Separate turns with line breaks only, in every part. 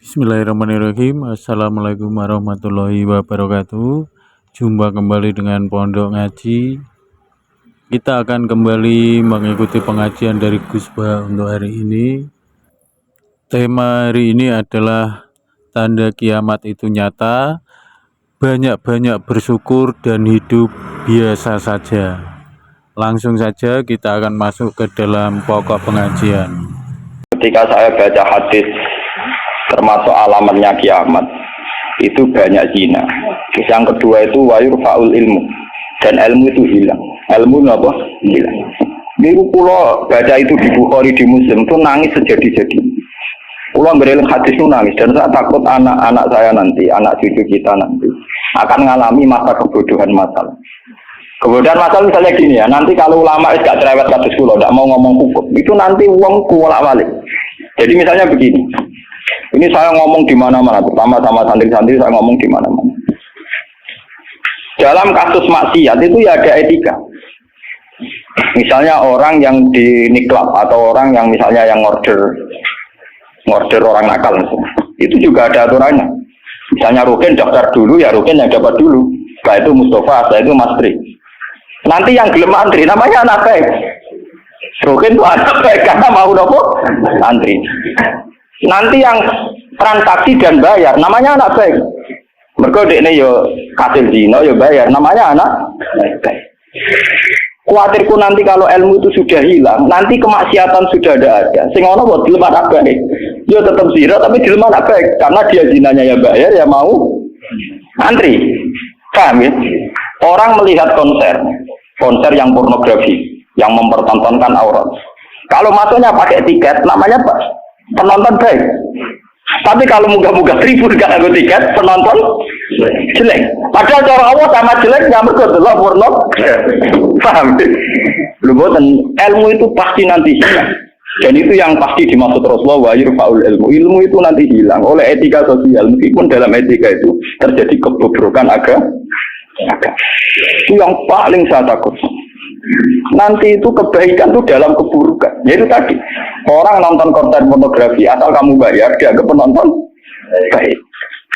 Bismillahirrahmanirrahim. Assalamualaikum warahmatullahi wabarakatuh. Jumpa kembali dengan Pondok Ngaji. Kita akan kembali mengikuti pengajian dari Gus Ba untuk hari ini. Tema hari ini adalah tanda kiamat itu nyata, banyak-banyak bersyukur dan hidup biasa saja. Langsung saja kita akan masuk ke dalam pokok pengajian.
Ketika saya baca hadis termasuk alamatnya kiamat itu banyak zina. Terus yang kedua itu wayur faul ilmu, dan ilmu itu hilang. Ilmu apa? Hilang. Minggu pulau baca itu di Bukhari, di Muslim itu nangis sejadi-jadi. Pulau bereling hadis itu nangis, dan saya takut anak-anak saya nanti, anak cucu kita nanti akan mengalami masa kebodohan masal. Kebodohan masal misalnya gini ya, nanti kalau ulama gak cerewet kasus pulau, tidak mau ngomong hukum, itu nanti uang kuolak balik. Jadi misalnya begini. Ini saya ngomong di mana-mana, terutama sama santri-santri saya ngomong di mana-mana. Dalam kasus maksiat itu ya ada etika. Misalnya orang yang di niklab atau orang yang misalnya yang order orang nakal, itu juga ada aturannya. Misalnya Rukin daftar dulu, ya Rukin yang dapat dulu. Setelah itu Mustafa, setelah itu Mas Tri. Nanti yang gelem antri namanya anak baik. Rukin itu anak baik karena mau nopo antri. Nanti yang transaksi dan bayar namanya anak baik. Mergo dekne yo kasil zina yo bayar namanya anak baik. Kuatirku nanti kalau ilmu itu sudah hilang, nanti kemaksiatan sudah ada. Sing ono kok dilem anak baik. Yo tetap zina tapi dilem anak baik karena dia zinanya ya bayar ya mau antri. Paham ya? Orang melihat konser yang pornografi, yang mempertontonkan aurat. Kalau masuknya pakai tiket namanya apa? Penonton baik. Tapi kalau muga-muga ribut gak ada tiket, penonton jelek. Padahal cara Allah sama jelek nggak mergo delok porno. Paham? Lho boten, ilmu itu pasti nanti hilang. Dan itu yang pasti dimaksud Rasulullah wa yurfa'ul ilmu. Ilmu itu nanti hilang oleh etika sosial. Meskipun dalam etika itu terjadi kebobrokan agama. Itu yang paling saya takut. Nanti itu kebaikan itu dalam keburukan. Yaitu tadi orang nonton konten pornografi asal kamu bayar dia ke penonton baik.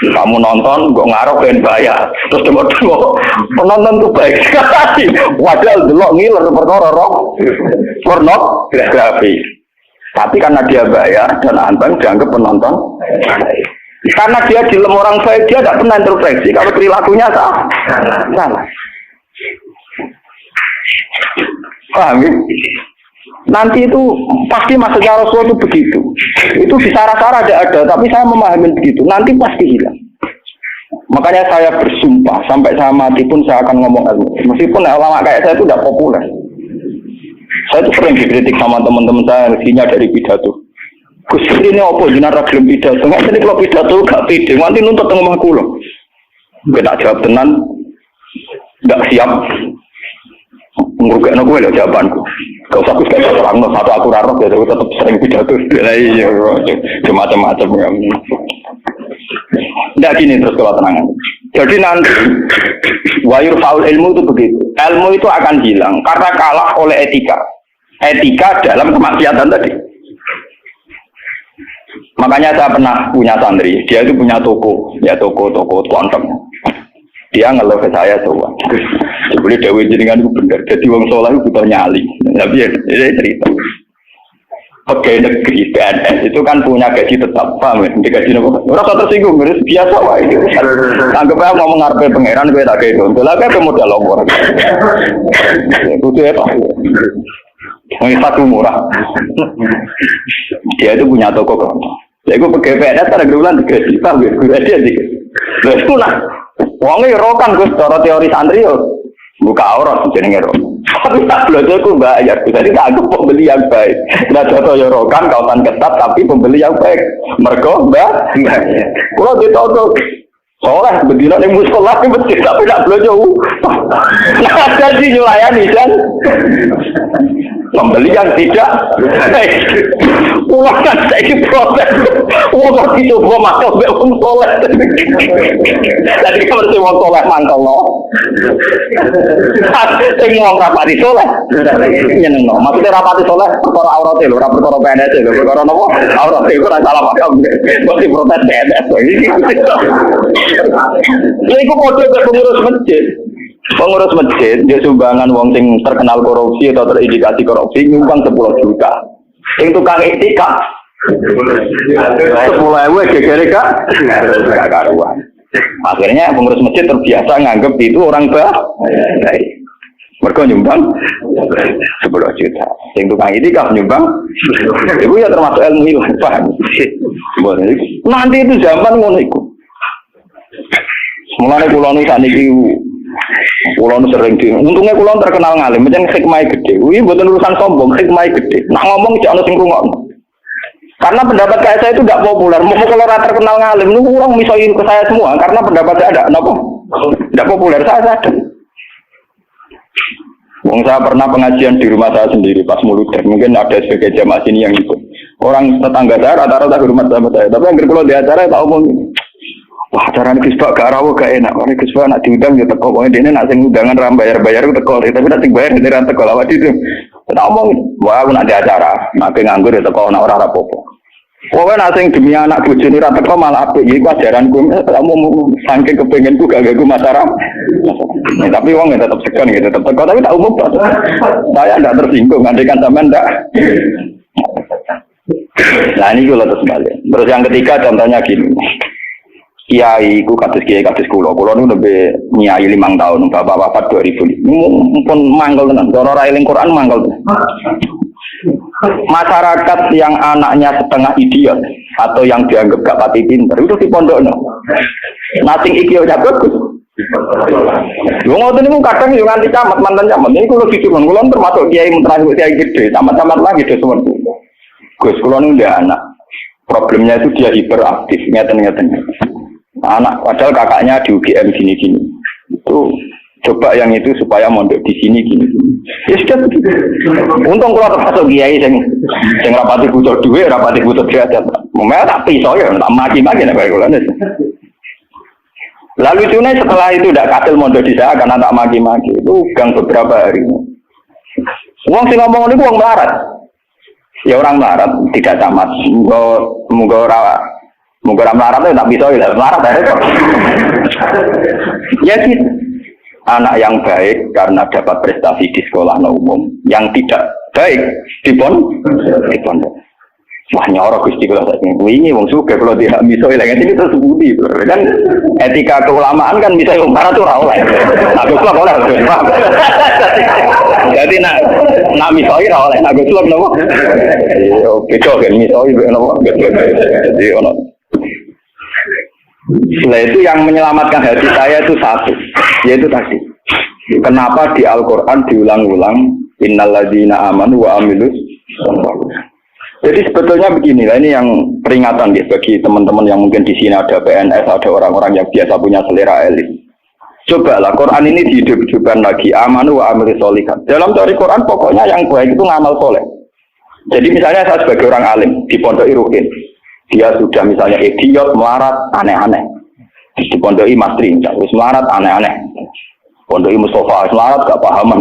Kamu nonton kok ngarep dan bayar terus tengok penonton itu baik sekali. Wadah delok ngiler perkara pornografi. Tapi karena dia bayar dan anteng dianggap penonton baik. Karena dia dilem orang baik dia tidak pernah introspeksi kalau perilakunya salah. Paham ya? Nanti itu pasti maksudnya Rasulullah itu begitu. Itu di sarah-sarah ada, tapi saya memahami begitu. Nanti pasti hilang. Makanya saya bersumpah sampai saya mati pun saya akan ngomong ilmu. Meskipun ulama kayak saya itu tidak populer. Saya itu sering dikritik sama teman-teman saya rezekinya dari pidato. Gus ini apa jenara gelem pidato? Nggak jadi kalau pidato gak pede. Nanti nuntut ngomong aku loh. Gak jawab tenan, nggak siap. Ngrugekno kowe lho jawabanku. Gak usah Gus kayak orang satu aku rarok ya, tapi tetap sering pidato. Iya, macam-macam ya. Nggak gini terus kalau tenangan. Jadi nanti wayur faul ilmu itu begitu. Ilmu itu akan hilang karena kalah oleh etika. Etika dalam kemaksiatan tadi. Makanya saya pernah punya santri, dia itu punya toko kontong. Dia ngeluh ke saya coba. Boleh Dewi jenengan itu benar. Jadi wong soleh itu butuh nyali. Tapi ya, ini cerita. Pegawai negeri PNS itu kan punya gaji tetap, paham ya? Di gaji apa? Rasa tersinggung, biasa wah itu. Anggap aja ngomong ngarepe pangeran gue tak kayak itu. Lah kayak modal lowor. Itu apa? Yang satu murah. Dia itu punya toko kan. Ya gue pegawai PNS ada bulan gaji, paham ya? Gue dia sih. Lah itu lah. Wongnya rokan Gus, cara teori santri yo buka aurat jenenge ro. Tapi tak belajar ku bayar, jadi tak anggap pembeli yang baik. Nah contoh yo rokan kautan ketat tapi pembeli yang baik. Mergo bayar. Kalau ditoto Soleh bedino ning musala ning masjid tapi nak blojo. Nah, ada sih nyulayani kan. Pembeli yang tidak uang kan saya proses uang itu gua masuk be wong soleh jadi kalau si wong soleh mangkel no sing wong rapati soleh nyeneng no maksudnya rapati soleh perkara aurate lho ora perkara PNS lho perkara napa aurate iku ora salah paham kok di protes PNS lha iku padha karo pengurus masjid. Pengurus masjid, dia sumbangan wong sing terkenal korupsi atau terindikasi korupsi nyumbang 10 juta. Sing tukang etika 10.000 gegere gak karuan. Akhirnya pengurus masjid terbiasa nganggep itu orang baik. Mereka nyumbang 10 juta. Sing tukang etika nyumbang itu ya termasuk ilmu ilmu paham. Nanti itu zaman ngono iku. Mulane kula niki saniki kula sering di untungnya kula terkenal ngalim pancen hikmahe gede. Kuwi mboten urusan sombong, hikmahe gede. Nak ngomong cek ana sing ngrungokno. Karena pendapat saya itu tidak populer. Mau kalau ora terkenal ngalim niku orang misoin ke saya semua karena pendapat saya ada napa? Tidak populer saya sadar. Wong saya pernah pengajian di rumah saya sendiri pas muluter. Mungkin ada sebagai jamaah sini yang ikut. Orang tetangga saya rata-rata di rumah saya. Tapi yang kalau di acara tak omong. Wah, acara Gus Pak gak rawo gak enak. Karena Gus Pak nak diundang ya teko. Pokoknya dia nak sing undangan ram bayar-bayar teko. Tapi nak sing bayar dia ram teko lawat itu. Tak omong, wah aku nak di acara. Nak nganggur ya teko nak ora apa-apa. Pokoknya nak sing demi anak bojone ra teko malah apik. Iki ajaranku. Kamu saking kepengenku gak gagu masyarakat. Tapi wong tetap segan gitu, tetap teko tapi tak umum. Saya ndak tersinggung, andekan sampean ndak. Nah ini juga terus balik. Terus yang ketiga contohnya gini. Kiai ku kados kula nu lebih nyai 5 tahun, bapak wafat 2000. Mumpun mangkel tenan, cara ra eling Quran mangkel tenan. Masyarakat yang anaknya setengah idiot atau yang dianggap gak pati pinter itu di pondokno. Nating iki ora bagus. Yo ngoten niku kadang yo nganti camat mantan camat. Niku kula dicurun, kula termasuk kiai terakhir kiai gede, camat-camat lagi do semen. Gus kula nu ndek anak. Problemnya itu dia hiperaktif, ngeten-ngeten. Anak padahal kakaknya di UGM gini-gini. Itu coba yang itu supaya mondok di sini gini. Ya sudah begitu. Untung kalau termasuk kiai sing rapati butuh duit, rapati butuh derajat. Memang tak pisau ya, tak maki-maki nek kula. Lalu Cune setelah itu tidak kasil mondok di saya karena tak maki-maki. Itu gang beberapa hari. Wong sing ngomong niku wong melarat. Ya orang melarat tidak camat. Muga ora melarat itu tak bisa ya, melarat ya. Ya gitu. Anak yang baik karena dapat prestasi di sekolah umum, yang tidak baik di pondok. Wah nyorok Gusti kula sak ini wong sugih kalau tidak bisa ilang ini terus budi kan etika keulamaan kan bisa wong melarat ora oleh. Aku kok oleh. Jadi nak misoi ora oleh, aku kok nopo. Yo beda kan misoi nopo. Jadi ono. Nah itu yang menyelamatkan hati saya itu satu, yaitu tadi. Kenapa di Al-Quran diulang-ulang innalladzina amanu wa amilus sholihat. Jadi sebetulnya begini, ini yang peringatan ya bagi teman-teman yang mungkin di sini ada PNS, ada orang-orang yang biasa punya selera elit. Cobalah Quran ini dihidup-hidupkan lagi amanu wa amilus sholihat. Dalam teori Quran pokoknya yang baik itu ngamal soleh. Jadi misalnya saya sebagai orang alim di Pondok Irukin. Dia sudah misalnya idiot, melarat, aneh-aneh. Di Pondok Mastri, terus melarat, aneh-aneh. Pondok Mustafa, melarat, gak pahaman.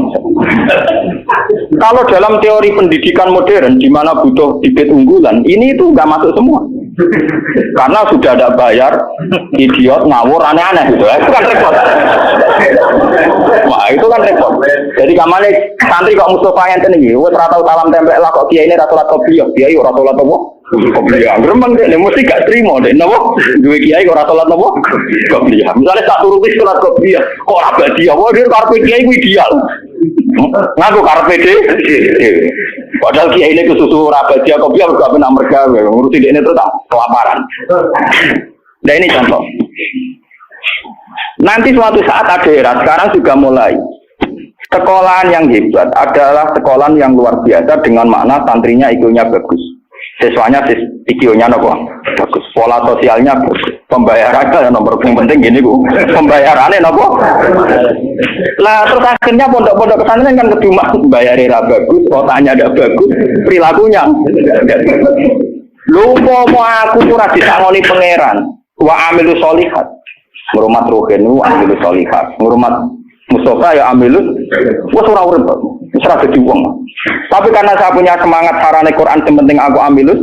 Kalau dalam teori pendidikan modern, di mana butuh bibit unggulan, ini itu gak masuk semua. Karena sudah ada bayar, idiot, ngawur, aneh-aneh. Gitu. Itu kan repot. Wah, itu kan repot. Jadi kamane santri kok Mustafa yang ini, wes ratau salam tempel lah kok kiai ini ratulat kopiah, kiai ratulat apa? Kopiah. Gremeng deh, mesti gak terima deh, nabo. Dua kiai kok ratulat apa? Kopiah. Misalnya tak turutis ratulat kopiah, kok abadi apa? Dia karpe kiai itu ideal. Ngaku karpe deh. Padahal kiai ini kesusu abadi kopiah gak pernah mereka, ngurusin dia ini terus tak kelaparan. Nah ini contoh. Nanti suatu saat ada era, sekarang juga mulai. Sekolahan yang hebat adalah sekolahan yang luar biasa dengan makna santrinya IQ-nya bagus. Siswanya IQ-nya bagus. Pola sosialnya bagus. Pembayarannya nomor yang penting gini Bu. Pembayarannya nopo. Lah terus akhirnya pondok-pondok pesantren kan kedua bayarnya bagus, kotanya ada bagus, perilakunya. Lupa mau aku tuh rajin sangoni pangeran. Wa amilu solihat. Ngurmat rohen wa amilu solihat. Ngurmat Mustafa ya amilu. Wes ora urip. Wis ora dadi wong. Tapi karena saya punya semangat sarane Quran yang penting aku ambilus,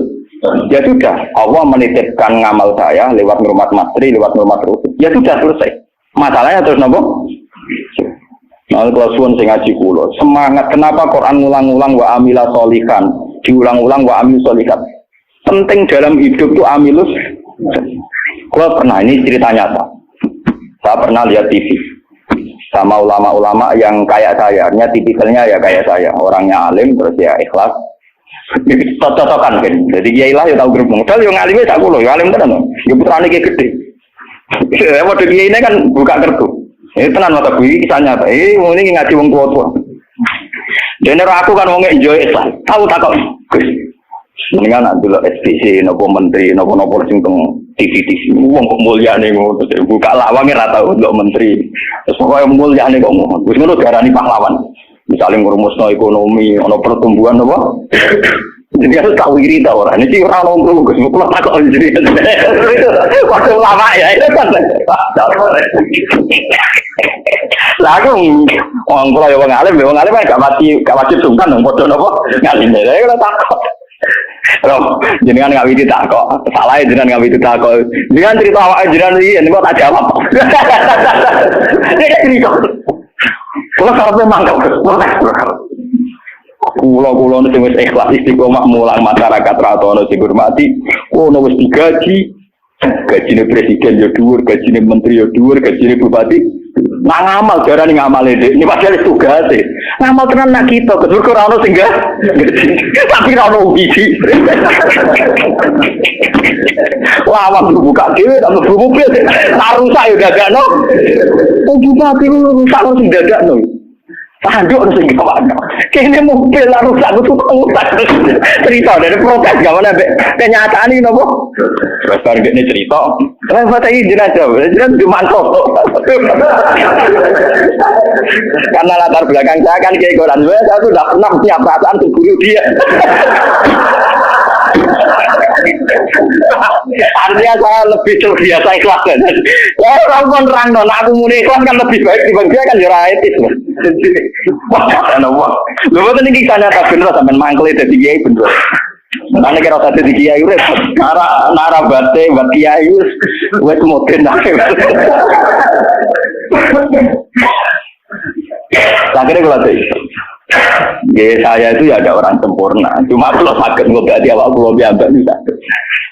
ya sudah. Allah menitipkan ngamal saya lewat ngurmat materi, lewat ngurmat rohen. Ya sudah selesai. Masalahnya terus nopo? Nah, kalau suwun sing ngaji kula, semangat kenapa Quran ngulang-ulang wa amila solihan, diulang-ulang wa amil solihat. Penting dalam hidup itu amilus. Kalau pernah, ini cerita nyata. Saya pernah lihat TV sama ulama-ulama yang kayak saya, tipikalnya ya kayak saya, orangnya alim terus ya ikhlas. Cocok-cocokan kan. Jadi kiai lah ya tahu grup modal yang alimnya tak kulo, ya alim tenan. Ya putrane ki gede. Ya model kiai ini kan buka kertu. Ini tenan mata gue kisah nyata. Ini ngaji wong tua-tua. Dene aku kan wong enjoy Islam. Tahu tak kok. Mendingan nak dulu SPC, nopo menteri, nopo sing teng TV, wong kok mulyane ngono, buka lawange ra tau untuk menteri. Terus pokoke mulyane kok ngono. Wis ngono diarani pahlawan. Misalnya ngurumusno ekonomi, ono pertumbuhan apa? Jadi harus tahu iri ta ora. Niki ora ono ngono Gus, kok tak kok jadi. Waktu lama ya itu kan. Lah aku wong kula ya wong alim gak wajib sungkan dong padha napa ngalim. Ya takok. Loh, jenengan nggak bisa tak kok, salah ya jenengan nggak bisa tak kok. Jangan cerita awak jenengan ini, kok tak jawab. Dia cerita. Kalau karena memang kulo nih wis ikhlas istiqomah mulang masyarakat ratono sing hormati. Kulo wis digaji, gajine presiden ya dhuwur, gajine menteri ya dhuwur, gajine bupati. Nah ngamal jarane ngamal ini padahal tugas e. Ngamal tenan nak kita kedur ora ono sing gak. Tapi ora ono biji. Wah, awak buka dhewe tak mlebu mobil. Tak rusak ya dadakno. Bupati rusak sing dadakno. Tanduk harus ingin kawan. Kayaknya mobil lah rusak, aku tukang rusak. Cerita dari protes, gak mana kenyataan ini nopo. Terus baru ini cerita. Kenapa saya izin aja? Izin dimantau. Karena latar belakang saya kan kayak koran. Saya sudah pernah punya perasaan terguru dia. Artinya saya lebih terbiasa ikhlas kan. Ya orang pun terang dong, aku muni ikhlas kan lebih baik dibanding dia kan jurah etis loh. Wah, lu betul nih kisahnya tak bener sampai mangkel itu kiai bener. Mana kira usah jadi kiai urip, nara bate buat kiai wes moden dah. Akhirnya kalau itu, saya itu ya ada orang sempurna. Cuma kalau sakit ngobati awak kulo biasa bisa.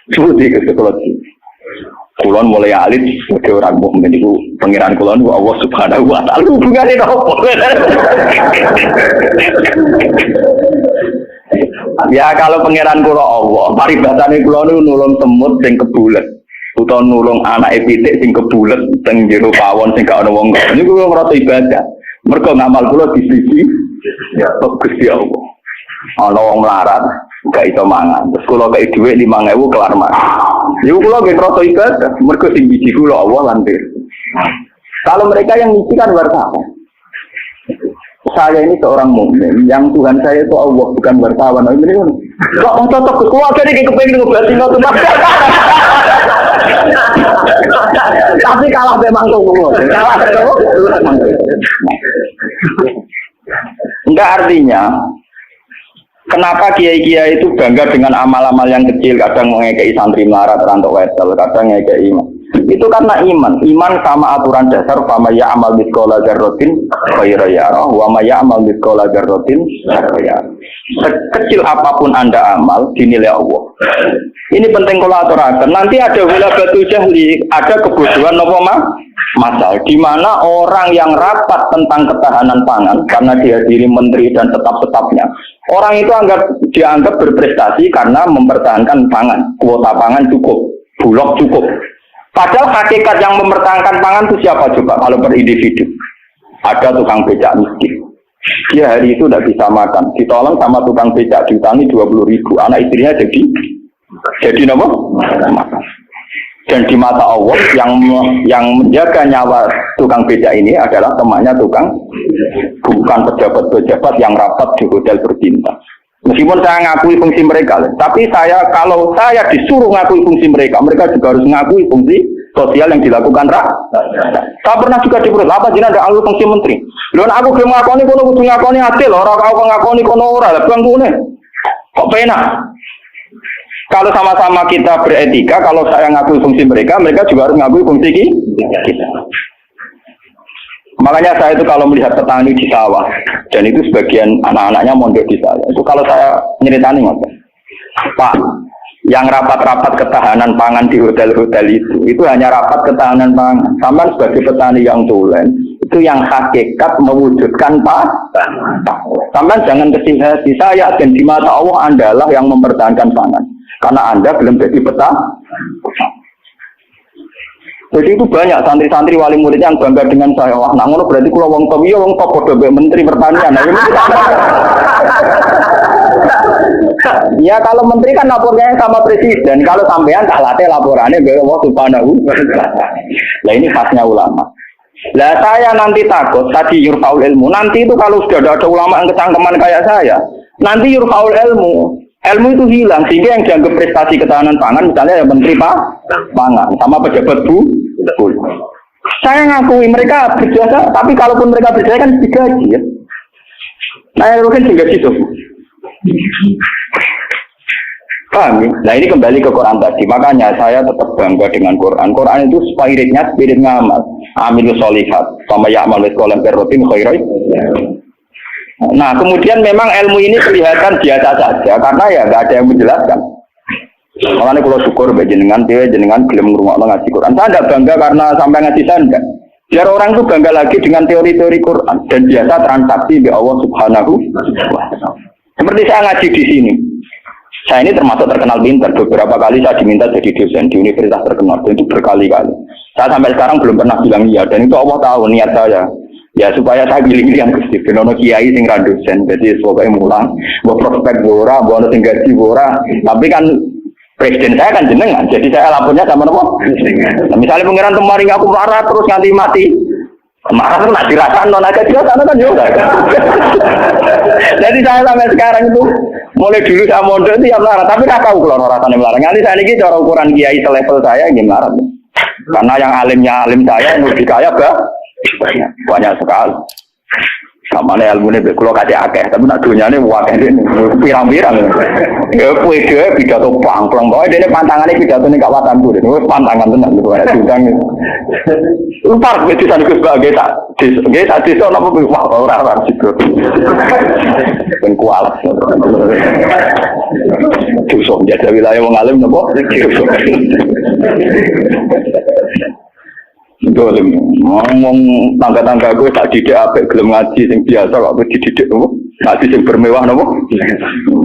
Seperti itu kalau kulon mulai alit sebagai orang mukmin itu pangeran kulon Allah Subhanahu wa taala hubungannya apa? Ya kalau pangeran kula Allah, paribatane kula niku nulung semut sing kebulet utawa nulung anak pitik sing kebulet teng jero pawon sing gak ana wong. Niku kula ngrasa ibadah. Mergo ngamal kula di sisi ya Gusti Allah. Ana wong melarat gak iso mangan. Terus kula kei dhuwit 5.000 kelar mangan. Yo kula nggih ngrasa ibadah, mergo sing biji kula Allah lan Kalau mereka yang ngisi kan wartawan. Saya ini seorang mukmin, yang Tuhan saya itu Allah bukan wartawan. Ini kan kok cocok ke keluarga ini kepengen ngobrol itu. Tapi kalah memang tuh. Kalah enggak artinya kenapa kiai-kiai itu bangga dengan amal-amal yang kecil, kadang mengekei santri melarat, rantok wedel, kadang ngekei iman. Itu karena iman sama aturan dasar, fama ya'mal mithqala dzarratin khairan yarah, wa ma ya'mal mithqala dzarratin syarran yarah. Sekecil apapun Anda amal dinilai Allah. Ini penting kalau aturakan. Nanti ada wilabatul jahli, ada kebodohan nopo masal, di mana orang yang rapat tentang ketahanan pangan karena dihadiri menteri dan tetap-tetapnya. Orang itu dianggap berprestasi karena mempertahankan pangan, kuota pangan cukup, bulog cukup. Padahal hakikat yang mempertahankan pangan itu siapa coba kalau per individu? Ada tukang becak miskin. Dia hari itu tidak bisa makan, ditolong sama tukang becak diutangi 20.000, anak istrinya jadi apa? Makan. Dan Dan di mata Allah yang menjaga nyawa tukang beca ini adalah temannya tukang, bukan pejabat-pejabat yang rapat di hotel berbintang. Meskipun saya ngakui fungsi mereka, tapi kalau saya disuruh ngakui fungsi mereka, mereka juga harus ngakui fungsi sosial yang dilakukan rakyat. Saya pernah juga diperut, apa jinak ada alur fungsi menteri? Lalu aku belum ngakoni kono kudu ngakoni adil, orang kau ngakoni kono ora, bang kune. Kok penak? Kalau sama-sama kita beretika, kalau saya ngakui fungsi mereka, mereka juga harus ngakui fungsi kita. Makanya saya itu kalau melihat petani di sawah, dan itu sebagian anak-anaknya mondok di saya, itu kalau saya nyeritani Pak, yang rapat-rapat ketahanan pangan di hotel-hotel itu hanya rapat ketahanan pangan. Sama sebagai petani yang tulen, itu yang hakikat mewujudkan Pak. Sama jangan kecil hati, saya dan di mata Allah adalah yang mempertahankan pangan. Karena Anda belum jadi peta. Jadi itu banyak santri-santri wali murid yang bangga dengan saya. Wah, nak ngono berarti kula wong top, iya wong top podo menteri pertanian. Nah, ini ya kalau menteri kan lapornya sama presiden. Kalau sampean tak latih laporannya ke Allah Subhanahu wa taala. Lah ini khasnya ulama. Lah saya nanti takut tadi yurfaul ilmu. Nanti itu kalau sudah ada ulama yang kecangkeman kayak saya, nanti yurfaul ilmu. Ilmu itu hilang sehingga yang dianggap prestasi ketahanan pangan misalnya ya menteri pangan sama pejabat bu. Saya ngakui mereka berjasa, tapi kalaupun mereka berjasa kan digaji ya. Nah yang mungkin digaji itu. Paham ya? Nah ini kembali ke Quran tadi. Makanya saya tetap bangga dengan Quran. Quran itu spiritnya spirit ngamal. Amilus solihat. Sama ya'mal wetkolam perrotin khairai. Nah kemudian memang ilmu ini kelihatan biasa saja karena ya nggak ada yang menjelaskan. Makanya kalau syukur jenengan belum ngurungokno ngaji Quran. Saya tidak bangga karena sampai ngaji saya enggak. Biar orang itu bangga lagi dengan teori-teori Quran dan biasa transaksi di Allah Subhanahu wa taala. Seperti saya ngaji di sini. Saya ini termasuk terkenal pintar. Beberapa kali saya diminta jadi dosen di universitas terkenal. Dan itu berkali-kali. Saya sampai sekarang belum pernah bilang iya. Dan itu Allah tahu niat saya. Ya supaya saya pilih yang Gusti Benono kiai sing ra dosen. Jadi pokoknya mulang, mbok prospek ora, mbok ono sing gaji ora. Tapi kan presiden saya kan jenengan. Jadi saya lapornya sama nopo? Nah, misalnya pangeran kemarin aku marah terus nganti mati. Marah itu nak dirasakan non agak dirasakan kan juga. Jadi saya sampai sekarang itu mulai dulu saya mondok itu ya marah, tapi nggak tahu kalau rasanya marah. Nanti saya ini cara ukuran kiai selevel saya ini marah. Karena yang alimnya alim saya, yang lebih kaya banyak sekali. Sama nih ilmu ini kalau kasih akeh, tapi nak dunia ini wakil ini pirang-pirang. Ya kue dia pidato pang-pang, bahwa dia pantangannya pidato ini kawasan tuh, ini pantangan tenang gitu, ada tudang. Lupa itu sana gue sebagai tak desa nama wah orang-orang situ. Ben kualat. Dosa menjadi wilayah mengalim nopo. Dolim, ngomong tangga-tangga gue tak didik apa gelem ngaji sing biasa kok gue dididik nopo ngaji sing bermewah nopo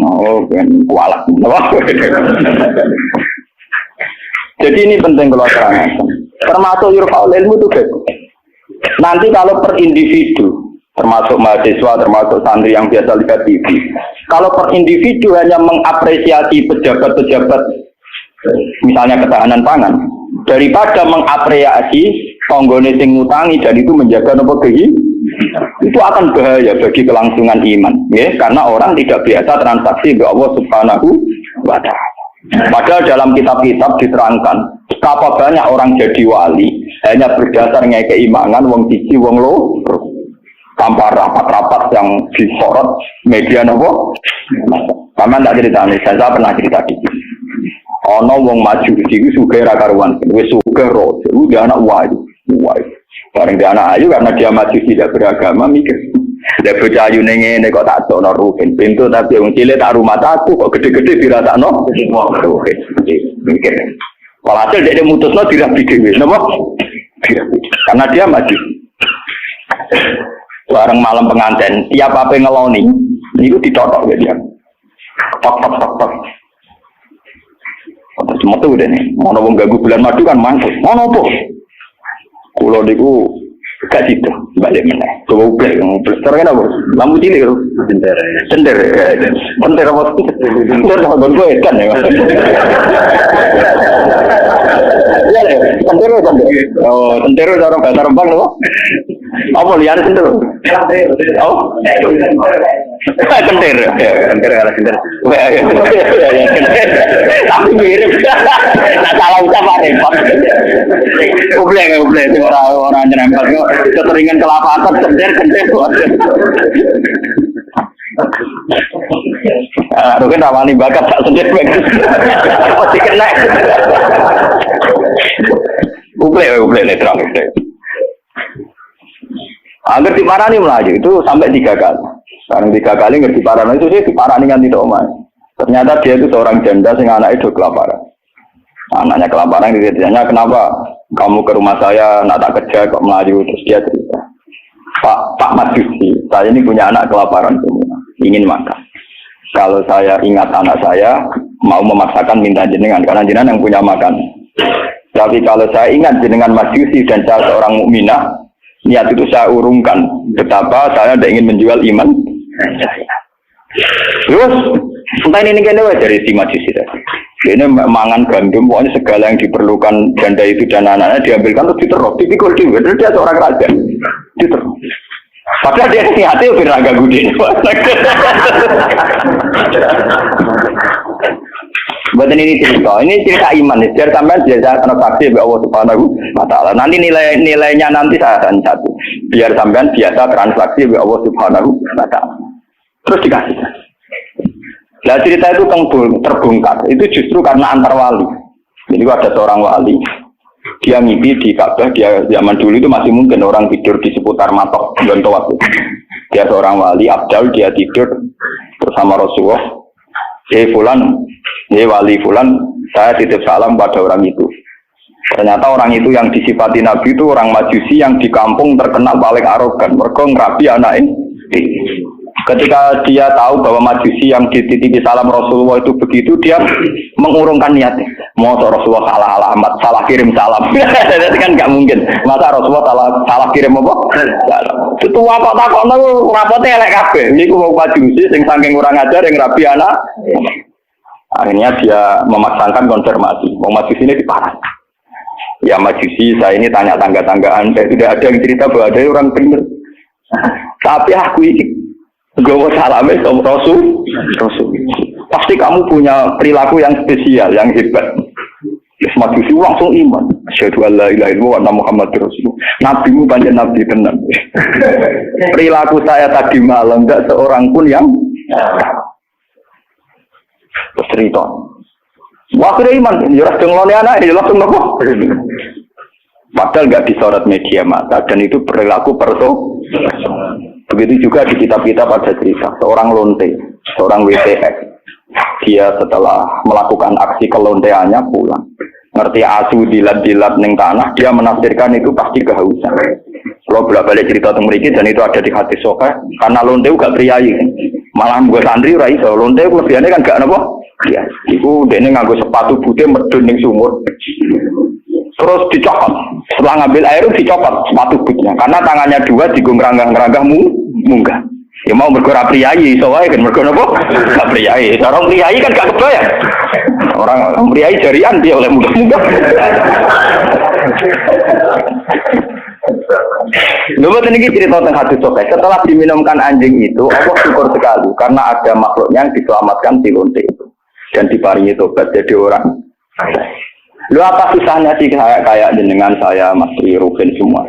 oh ben kualat nopo. Jadi ini penting kalau terangkan termasuk yurfaul ilmu itu guys. Nanti kalau per individu termasuk mahasiswa termasuk santri yang biasa lihat TV, kalau per individu hanya mengapresiasi pejabat-pejabat misalnya ketahanan pangan daripada mengapresiasi tonggone sing ngutangi dan itu menjaga nopo itu akan bahaya bagi kelangsungan iman ya karena orang tidak biasa transaksi ke Allah Subhanahu wa taala. Padahal dalam kitab-kitab diterangkan betapa banyak orang jadi wali hanya berdasarnya keimanan wong siji wong loro tanpa rapat-rapat yang disorot media nopo. Sama tak cerita nih, saya pernah cerita di sini. Ono wong maju iki sugih ra karuan, wis sugih ro, udah anak wayu. Bareng dia anak ayu karena dia maju tidak beragama mikir. Dia bocah ayu ngene kok tak sono rugen pintu tapi wong cilik tak rumah aku kok gede-gede dirasakno. Mikir. Walhasil dia mutusno dirabi dhewe, napa? Karena dia maju. Bareng malam pengantin, tiap apa ngeloni, niku ditotok dia. Tok. Terus metu udah nih, mau wong ganggu bulan madu kan mantul, mau nopo? Kulo niku gak situ, balik meneh. Coba ublek, sekarang apa? Lampu cilik lho, sender apa? Sender apa gue kan ya? sendiri sendiri. Oh, sendiri cara bahasa Rembang loh. Apa liar sendiri? Oh, sendiri. Sendiri kalau sendiri. Tapi mirip. Nah, salah ucap apa repot. Boleh. Orang nyerempet kok keteringan kelapatan sendiri. Mungkin rawani bakat tak sendiri pasti kena. Uble netral. Agar diparani melaju itu sampai 3 kali. Sekarang 3 kali ngerti diparani itu sih diparani kan tidak omah. Ternyata dia itu seorang janda sehingga anak itu kelaparan. Anaknya kelaparan ditanya kenapa kamu ke rumah saya nak tak kerja kok melaju, terus dia cerita. Pak Majusi, saya ini punya anak kelaparan semua, ingin makan. Kalau saya ingat anak saya, mau memaksakan minta jenengan, karena jenengan yang punya makan. Tapi kalau saya ingat jenengan Majusi dan saya seorang mukminah, niat itu saya urungkan. Betapa saya tidak ingin menjual iman saya. Terus, entah ini kayaknya dari si Majusi tadi. Ini mangan gandum, pokoknya segala yang diperlukan janda itu dan anak-anaknya diambilkan terus diterok, dipikul dia seorang raja, diterok. Padahal dia hati lebih raga gudin. Buatan ini cerita iman. Biar sampai biasa transaksi oleh Allah Subhanahu wa Ta'ala. Nanti nilainya nanti saya akan satu. Biar sampai biasa transaksi oleh Allah Subhanahu wa Ta'ala. Terus dikasih. Nah cerita itu terbongkar. Itu justru karena antar wali. Jadi ada seorang wali. Dia mimpi di Ka'bah, dia zaman dulu itu masih mungkin orang tidur di seputar matok Gontoat. Dia seorang wali Abdal, dia tidur bersama Rasulullah. Fulan, wali Fulan, saya titip salam pada orang itu. Ternyata orang itu yang disifati Nabi itu orang Majusi yang di kampung terkenal paling arogan. Mergo ngrabi anake. Ketika dia tahu bahwa Majusi yang dititipi salam Rasulullah itu begitu, dia mengurungkan niatnya. Mau Rasulullah salah alamat, salah kirim salam. Itu kan nggak mungkin. Masa Rasulullah salah kirim apa? Salam. Itu apa takokno rapotnya elek kabeh. Niku mau Majusi sing saking kurang ajar yang rabi anak. Akhirnya dia memaksakan konfirmasi. Mau Majusi ini diparah. Ya Majusi, saya ini tanya tangga-tanggaan. Saya tidak ada yang cerita bahwa ada orang benar. Tapi aku ini gawa salame sama Rasul. Pasti kamu punya perilaku yang spesial, yang hebat. Majusi langsung iman. Asyhadu an la ilaha illallah wa anna Muhammadar Rasulullah. Nabimu banyak nabi tenan. Perilaku saya tadi malam enggak seorang pun yang cerita. Wah, kira iman. Ya langsung ngelone anak, ya langsung nopo. Padahal enggak disorot media mata dan itu perilaku Begitu juga di kitab-kitab ada cerita seorang lonte, seorang WTX. Dia setelah melakukan aksi kelonteannya pulang. Ngerti asu dilat-dilat ning tanah, dia menafsirkan itu pasti kehausan. Kalau bolak-balik cerita tentang mereka dan itu ada di hadis sahih, karena lonte gak priayi. Malah gue santri ora iso, lonte kelebihannya kan gak napa? Ya, iku dene nganggo sepatu putih medun ning sumur. Terus dicopot. Setelah ngambil air dicopot sepatu bootnya karena tangannya dua digongrang-ngeranggah munggah. Ya mau bergerak priayi, soalnya kan bergerak apa? Gak priayi. Orang priayi kan gak kebayang. Orang priayi jarian dia oleh munggah-munggah. Lalu ini cerita tentang hadis sahih. Setelah diminumkan anjing itu, Allah syukur sekali karena ada makhluknya yang diselamatkan di lonte itu dan diparingi tobat jadi orang. Lu apa susahnya sih kayak jenengan saya, Mas Ruben semua.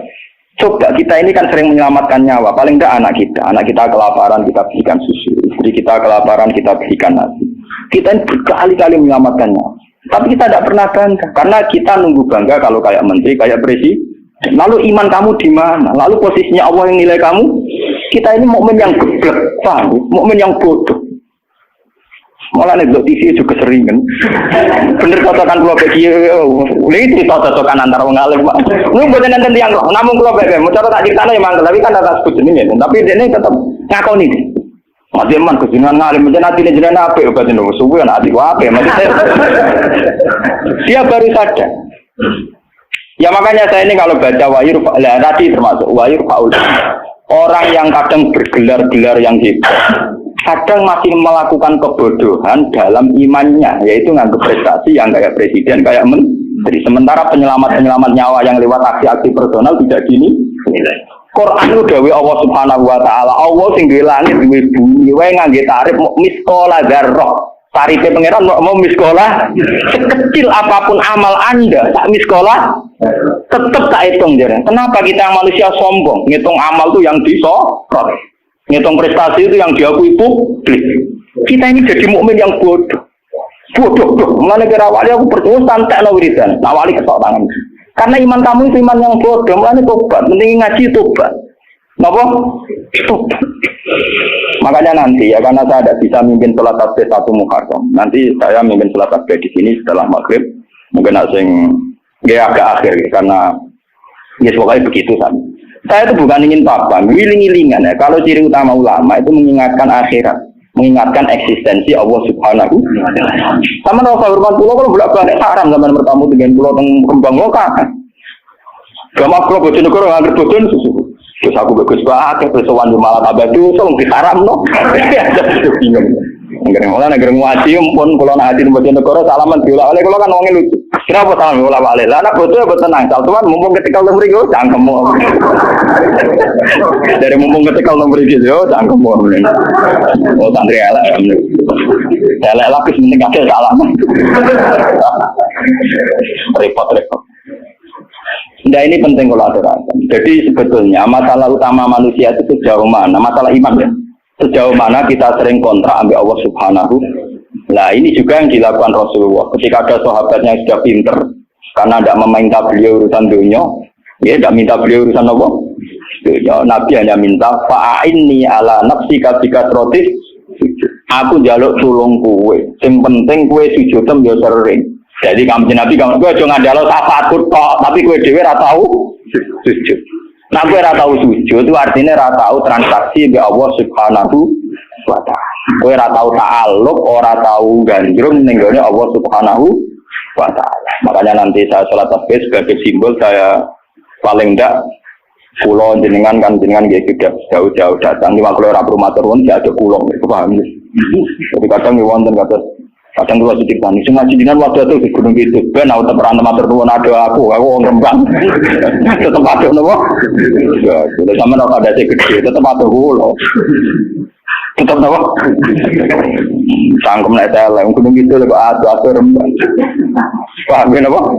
Coba kita ini kan sering menyelamatkan nyawa. Paling enggak anak kita kelaparan kita berikan susu, istri kita kelaparan kita berikan nasi. Kita ini berkali-kali menyelamatkan nyawa. Tapi kita tidak pernah bangga karena kita nunggu bangga kalau kayak menteri, kayak presiden. Lalu iman kamu di mana? Lalu posisinya Allah yang nilai kamu? Kita ini mukmin yang geblek, mukmin yang bodoh. Malah nih TV juga sering kan. Bener cocokan kalau bagi ini cocokan antara wong alim. Lu buat nonton tiang kok. Namun kalau bagi mau cara tak ceritanya emang tapi kan ada sebut jenenge. Tapi ini tetap ngakoni nih. Mati man kejenengan ngalim jenengan atine jenengan apik kok jenengan suwe ana ati wae maksudnya. Dia baru sadar. Ya makanya saya ini kalau baca wahyu tadi termasuk wahyu faul. Orang yang kadang bergelar-gelar yang hebat kadang masih melakukan kebodohan dalam imannya, yaitu nganggap prestasi yang kayak presiden, kayak Jadi sementara penyelamat nyawa yang lewat aksi-aksi personal tidak gini. Quran itu dawe Allah Subhanahu wa taala. Allah sing duwe langit duwe bumi wae ngangge tarif miskola dzarrah. Tarife pangeran mau miskola sekecil apapun amal Anda, tak miskola tetap tak hitung jare. Kenapa kita yang manusia sombong? Ngitung amal tuh yang disorot. Ngitung prestasi itu yang diakui publik. Kita ini jadi mukmin yang bodoh. Bodoh. Mulane kira awali aku percaya santekno wiridan. Awali ketok tangan. Karena iman kamu itu iman yang bodoh. Mulane tobat, penting ngaji tobat. Napa? Tobat. Makanya nanti ya, karena saya tidak bisa mimpin sholat tasbih 1 Muharram. Nanti saya mimpin sholat tasbih di sini setelah maghrib. Mungkin agak akhir karena ya pokoknya begitu kan. Saya itu bukan ingin apa, ngiling-ngilingan ya. Kalau ciri utama ulama itu mengingatkan akhirat, mengingatkan eksistensi Allah Subhanahu. Sama Rasul Firman pulau kalau bolak-balik haram zaman bertamu dengan pulau Kembang Loka. Gama pulau Bojonegoro nggak berbojon susu. Terus aku bagus banget, terus sowan malah tambah dosa, mungkin haram no. Bingung. Negeri ngaji, pun kalau nak hadir Bojonegoro salaman diulah oleh kalau kan wongnya lucu. Kenapa salam diulah oleh? Lah anak bodoh ya tenang, tuan mumpung ketika lu beri gue cangkemmu. Dari mumpung ketika lu beri gitu, cangkemmu. Oh santri elek, elek lapis penting ada salaman. Repot. Nah ini penting kalau aturakan. Jadi sebetulnya masalah utama manusia itu sejauh mana? Masalah iman ya. Sejauh mana kita sering kontrak ambil Allah Subhanahu. Nah ini juga yang dilakukan Rasulullah. Ketika ada sahabatnya yang sudah pinter, karena tidak meminta beliau urusan dunia, ya tidak minta beliau urusan apa? Dunia. Nabi hanya minta fa'inni ala nafsika bikasrotis. Aku jaluk tulung kue. Yang penting kue sujudem ya sering. Jadi kamu Nabi kamu gue cuma ngandalo safatur kok, tapi gue dewe ora tahu sujud. Nah gue ora tahu sujud itu artinya ora tahu transaksi be Allah Subhanahu wa taala. Gue ora tahu ta'alluq, ora tahu gandrung ning gone Allah Subhanahu wa taala. Makanya nanti saya salat tasbih sebagai simbol saya paling ndak kula jenengan kan jenengan nggih sudah jauh-jauh datang. Nek kula ora promotor wong ya ada kula, paham. Jadi kadang wonten kata kadang dua sedikit panik, cuma jinan waktu itu di gunung itu, ben aku terperan matur nuwun ada aku orang Rembang, tetap ada nopo, ya, sudah sama nopo ada gede, tetap ada gulo, tetap nopo, sangkem naik teleng, gunung itu lebih ada aku Rembang, paham ya nopo,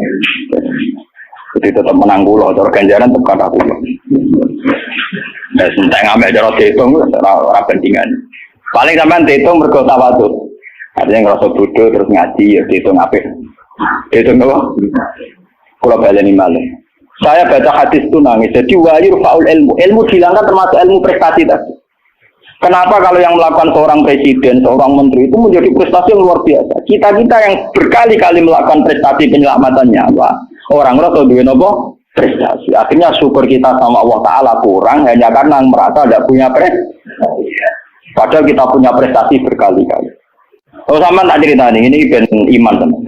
jadi tetap menang gulo, cara ganjaran tetap ada gulo, dan sentai ngambil cara dihitung, orang pentingan, paling sampai dihitung berkota waktu. Artinya ngerasa bodoh terus ngaji ya dihitung apa? Dihitung apa? Kalau baleni malah. Saya baca hadis itu nangis. Jadi wayur faul ilmu dihilangkan termasuk ilmu prestasi tadi. Kenapa kalau yang melakukan seorang presiden, seorang menteri itu menjadi prestasi yang luar biasa? Kita yang berkali-kali melakukan prestasi penyelamatan nyawa, orang ngerasa duwe nopo prestasi. Akhirnya syukur kita sama Allah Taala kurang hanya karena merasa tidak punya prestasi. Padahal kita punya prestasi berkali-kali. Oh sama tak cerita ini ben iman teman.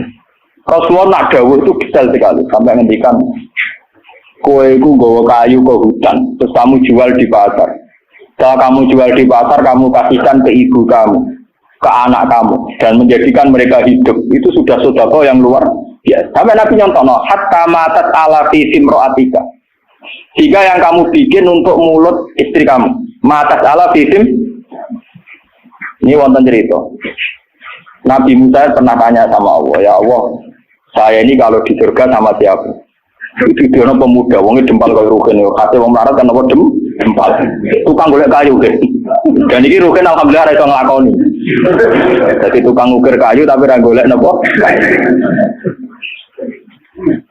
Rasulullah nak dawuh itu detail sekali sampai ngendikan kowe iku nggawa kayu ke hutan terus kamu jual di pasar. Setelah kamu jual di pasar kamu kasihkan ke ibu kamu, ke anak kamu dan menjadikan mereka hidup. Itu sudah sedekah yang luar biasa. Sampai Nabi nyontono hatta matat ala fi simraatika. Jika yang kamu bikin untuk mulut istri kamu, matat ala fi sim. Ini wonten cerita. Nabi Musa pernah tanya sama Allah, ya Allah, saya ini kalau di surga sama siapa? Itu dia pemuda, wongnya dempal kayu rugen, kata wong melarat kan apa dempal, tukang golek kayu kan. Dan ini rugen alhamdulillah rasa ngelakoni. Jadi tukang ukir kayu tapi ra golek napa?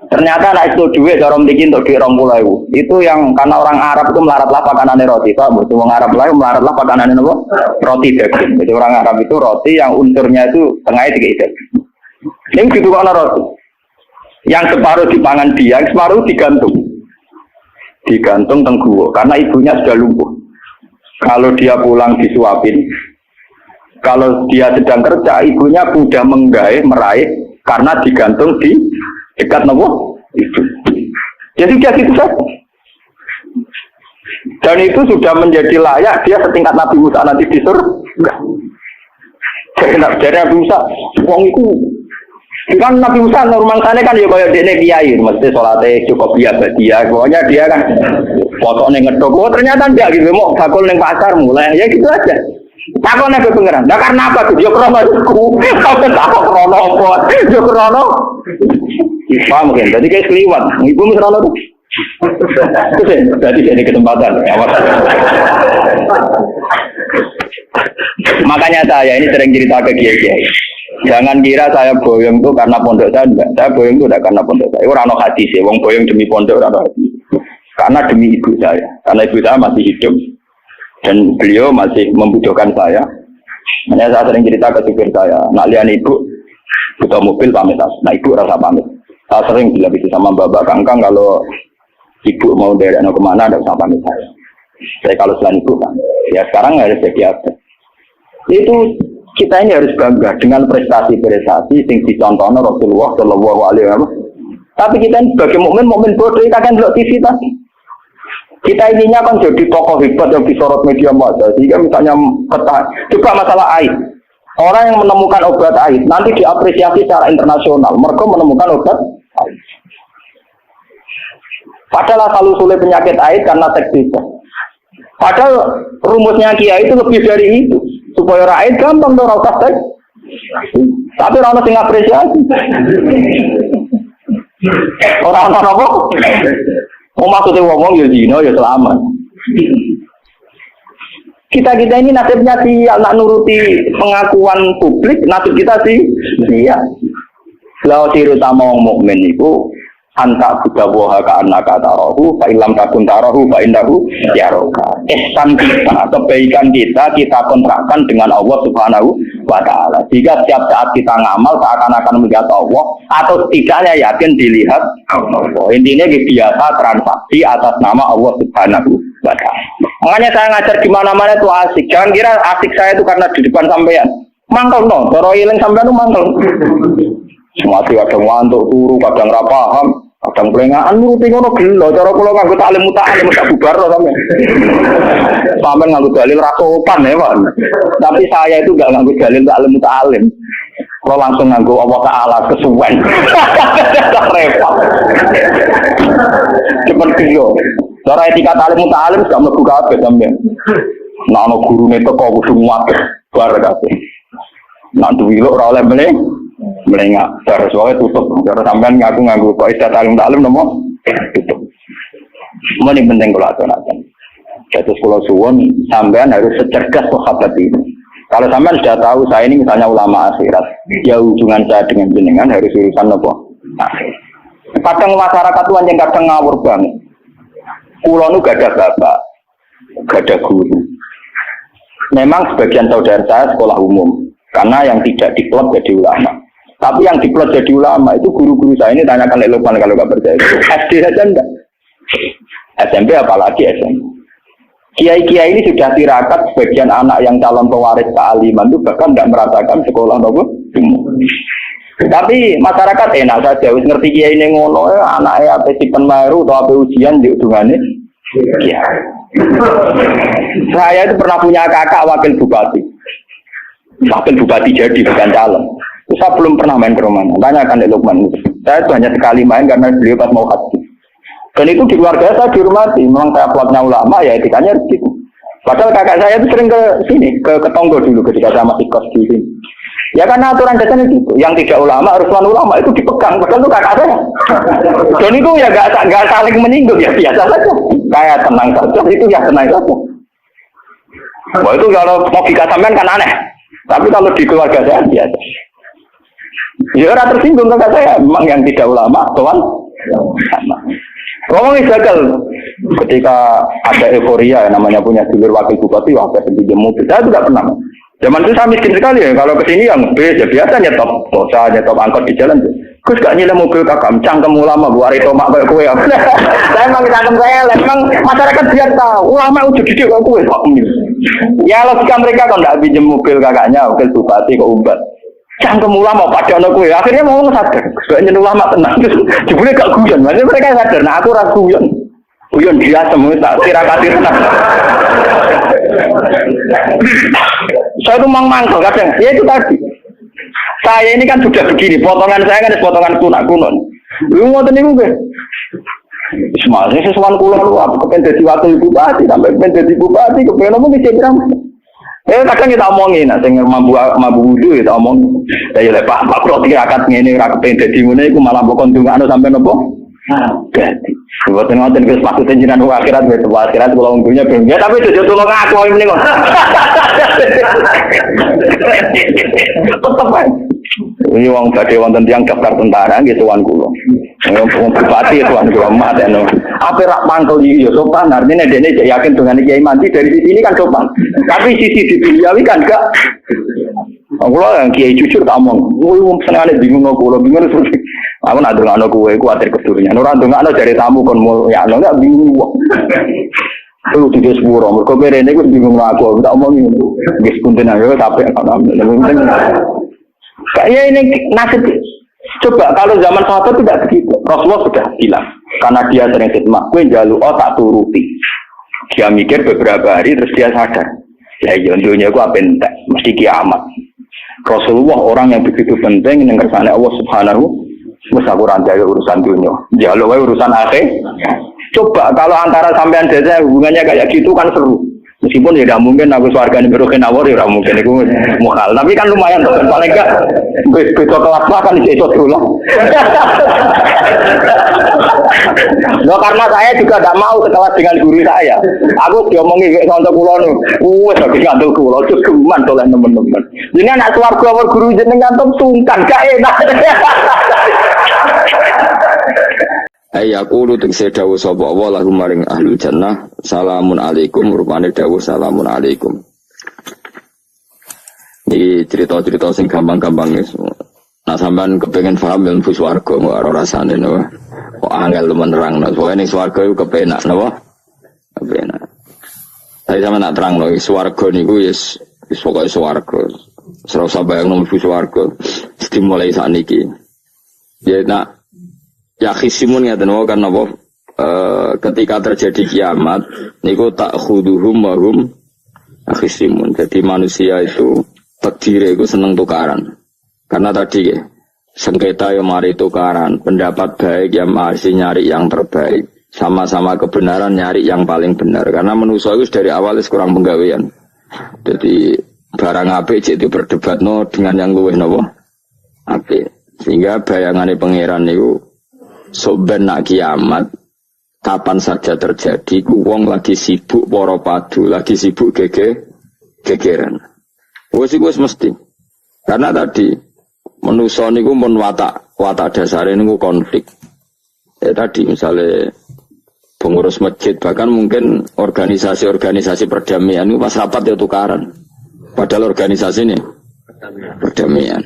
Ternyata anak itu duit cara mriki untuk duit 20.000. Itu yang karena orang Arab itu melaratlah pakanane roti, Pak. Butuh orang Arab lain melaratlah pakanane napa? Roti daging. Jadi orang Arab itu roti yang unsurnya itu tengahnya tiga daging. Ini gitu kan roti. Yang separuh dipangan dia, yang separuh digantung. Digantung tengguwo karena ibunya sudah lumpuh. Kalau dia pulang disuapin. Kalau dia sedang kerja, ibunya mudah meraih karena digantung di dekat nopo itu. Jadi dia gitu saja. Dan itu sudah menjadi layak dia setingkat Nabi Musa nanti di surga. Jadi Nabi Musa, wong itu Kan Nabi Musa normal sana kan ya kayak dene kiai, mesti sholatnya cukup biasa dia. Pokoknya dia kan foto neng ngedok. Oh ternyata enggak gitu, mau bakul neng pasar mulai ya gitu aja. Takon nek pengeran. Nah karena apa tuh? Yo krono iku. Sampe takon krono apa? Yo krono. Paham mungkin. Jadi kayak keliwat. Ibu mesti krono tuh. Terus jadi ini kesempatan. Makanya saya ini sering cerita ke kiai-kiai. Jangan kira saya boyong itu karena pondok saya enggak. Saya boyong itu tidak karena pondok saya. Orang no hadis ya, wong boyong demi pondok ora hadis. Karena demi ibu saya. Karena ibu saya masih hidup dan beliau masih membutuhkan saya. Makanya saya sering cerita ke supir saya, nak lihat ibu butuh mobil pamit. Nah ibu rasa pamit. Saya sering bilang itu sama Bapak Kangkang kalau ibu mau derek kemana ada usah pamit saya. Saya kalau selain ibu kan, ya sekarang harus jadi apa? Itu kita ini harus bangga dengan prestasi-prestasi yang dicontohkan Rasulullah Shallallahu Alaihi Wasallam. Tapi kita ini sebagai mukmin bodoh kita kan belok TV tadi. Kita ininya kan jadi tokoh hebat yang disorot media massa. Sehingga misalnya coba masalah air. Orang yang menemukan obat air nanti diapresiasi secara internasional. Mereka menemukan obat air. Padahal asal usulnya penyakit air karena seksisme. Padahal rumusnya Kiai itu lebih dari itu. Supaya rakyat gampang tuh rasa seks. Tapi orang yang apresiasi. Orang-orang apa? Oh maksudnya ngomong ya zina ya selamat. Kita ini nasibnya sih nak nuruti pengakuan publik, nasib kita sih iya. Kalau siru sama orang mukmin itu anta budawoha ka annaka tarahu fa illam takun tarahu fa innahu yaroka. Ihsan kita, kebaikan kita kontrakkan dengan Allah Subhanahu wa taala. Jika setiap saat kita ngamal seakan-akan melihat Allah atau setidaknya yakin dilihat Allah. Intinya biasa transaksi atas nama Allah Subhanahu wa taala. Makanya saya ngajar di mana-mana itu asik. Jangan kira asik saya itu karena di depan sampean. Mangkel no, cara eling sampean itu mangkel. Semati kadang ngantuk turu, kadang ra paham. Kadang pelengahan nuruti ngono gelo, cara kula nganggo taklim muta'alim tak bubar sampean. Sampeyan nganggo dalil ra sopan ya, Pak. Tapi saya itu enggak nganggo dalil taklim muta'alim. Kalau langsung nganggo Allah Ta'ala kesuwen. Repot. Cepet gelo. Cara etika taklim muta'alim gak mlebu kabeh sampean. Nek ana gurune teko kudu nguwat bar kabeh. Nek duwiluk ora oleh melengak, terus wae tutup. Cara sampean ngaku kok istilah talim nopo tutup. Ini penting kalau aturakan. Jadi kalau suwon sampean harus secerdas sahabat ini. Kalau sampean sudah tahu saya ini misalnya ulama akhirat, ya hubungan saya dengan jenengan harus urusan nopo akhir. Kadang masyarakat tuh yang kadang ngawur banget. Kulo nu gak ada bapak, gak ada guru. Memang sebagian saudara saya sekolah umum, karena yang tidak diplot jadi ulama. Tapi yang diplot jadi ulama itu guru-guru saya ini tanyakan Lukman kalau nggak percaya. SD saja enggak. SMP apalagi SMP. Kiai-kiai ini sudah tirakat sebagian anak yang calon pewaris kealiman itu bahkan tidak merasakan sekolah nopo. Tapi masyarakat enak saja, wis ngerti kiai ini ngono, anaknya apa sipen maru atau apa ujian di udungannya. Ya. Saya itu pernah punya kakak wakil bupati. Wakil bupati jadi bukan calon. Saya belum pernah main ke rumahnya. Tanyakan di Lukman. Saya itu hanya sekali main karena beliau pas mau haji. Dan itu di keluarga saya dihormati. Memang saya plotnya ulama, ya etikanya gitu. Padahal kakak saya itu sering ke sini, ke Tonggo dulu ketika saya masih kos di sini. Ya karena aturan dasarnya gitu. Yang tidak ulama, harus ulama itu dipegang. Padahal itu kakak saya. Dan itu ya nggak saling menyinggung, ya biasa saja. Kayak tenang saja, itu ya tenang saja. Wah itu kalau logika sampean kan aneh. Tapi kalau di keluarga saya biasa. Ya orang tersinggung kakak saya, memang yang tidak ulama, tuan. Ngomongin gagal. Ketika ada euforia, namanya punya dulur wakil bupati, wakil pinjam mobil, saya tidak pernah. Zaman itu saya miskin sekali ya. Kalau kesini yang B, ya biasa nyetop bosa, nyetop angkot di jalan. Gus gak nyilem mobil kakak, cangkem ulama, buat hari tomak kayak kue. Saya memang cangkem saya, memang masyarakat biar tahu, ulama udah gede kayak kue. Ya logika mereka kalau tidak pinjam mobil kakaknya, wakil bupati ke Umbat. Cangkem ulama pada anak kue, akhirnya mau sadar. Sebenarnya ulama tenang, jebule gak guyon. Maksudnya mereka sadar, nah aku ragu guyon. Guyon dia semua tak tirakati tenang. Saya itu mangkel kadang, ya itu tadi. Saya ini kan sudah begini, potongan saya kan potongan kuno. Lu ngoten niku nggih. Semuanya sesuatu kula lu apa kepen dadi wakil bupati sampai kepen dadi bupati kepen apa iki pirang. Kadang kita omongin, sing mabu wudu kita omong. Ya lek Pak kula tirakat ngene ra kepen dadi ngene iku malah mbok ndongakno sampe napa? Dadi. Mboten ngoten wis maksud jenengan akhirat wis akhirat kula unggunya ben. Ya tapi jojo tulung aku ini kok. Tetep ae. Ini wong badhe wonten tiyang daftar tentara nggih tuan kula. Wong bupati tuan kula mateno. Apa rak mangkel iki ya sopan artine dene yakin dengan Kiai Manti dari sini kan sopan. Tapi sisi di duniawi kan enggak. Kula yang Kiai jujur tak omong. Wong senengane bingung kula bingung terus. Aku nak ndongakno kowe iku atir kedurungan. Ora ndongakno dari tamu kon mulyakno enggak bingung kok. Lu tidak sepuro, mereka berene gue bingung aku tak omongin, guys punten aja tapi kayak ini nasib. Coba kalau zaman sahabat tidak begitu, Rasulullah sudah bilang, karena dia sering khidmah, gue jaluk tak turuti. Dia mikir beberapa hari terus dia sadar, ya dunia gue apa entek, mesti kiamat. Rasulullah orang yang begitu penting yang kersane Allah Subhanahu, mesti aku rantai urusan dunia, jaluk urusan akhir. Coba kalau antara sampean desa hubungannya kayak gitu kan seru. Meskipun ya tidak mungkin aku swargane beroken awor ya mungkin itu mukhal. Tapi kan lumayan tuh paling enggak beda kelas lah kan iso dulu. Loh karena saya juga tidak mau sekelas dengan guru saya. Aku diomongi contoh kula nu. Wes iki kantor kula cukuman to lan teman-teman. Jadi anak swarga awor guru jenengan tuh sungkan gak enak.
Aku lutuk sedawu sapa Allah lahum maring ahlul jannah salamun alaikum rupane dawuh salamun alaikum. Iki cerita-cerita sing gampang-gampang wis. Nah sampean kepengin paham ilmu swarga kok ora rasane no. Kok angel menerangno. Pokoke ning swarga iku kepenak napa? Kepenak. Tapi sampean nak terangno swarga niku wis pokoke swarga. Ora usah bayangno mlebu swarga. Dimulai sakniki. Ya nak ya khisimun ya tenwa kan apa ketika terjadi kiamat niku tak khuduhum wahum khisimun. Jadi manusia itu takdir itu seneng tukaran. Karena tadi sengketa yang mari tukaran, pendapat baik yang masih nyari yang terbaik, sama-sama kebenaran nyari yang paling benar. Karena manusia itu dari awal kurang penggawean. Jadi barang apik cek diperdebatno dengan yang luwih napa apik. Sehingga bayangannya pangeran niku soben nak kiamat kapan saja terjadi wong lagi sibuk para padu lagi sibuk gegeran wis mesti karena tadi manusa niku mun watak dasare niku konflik tadi misalnya pengurus masjid bahkan mungkin organisasi perdamaian itu pas rapat ya tukaran padahal organisasi ini perdamaian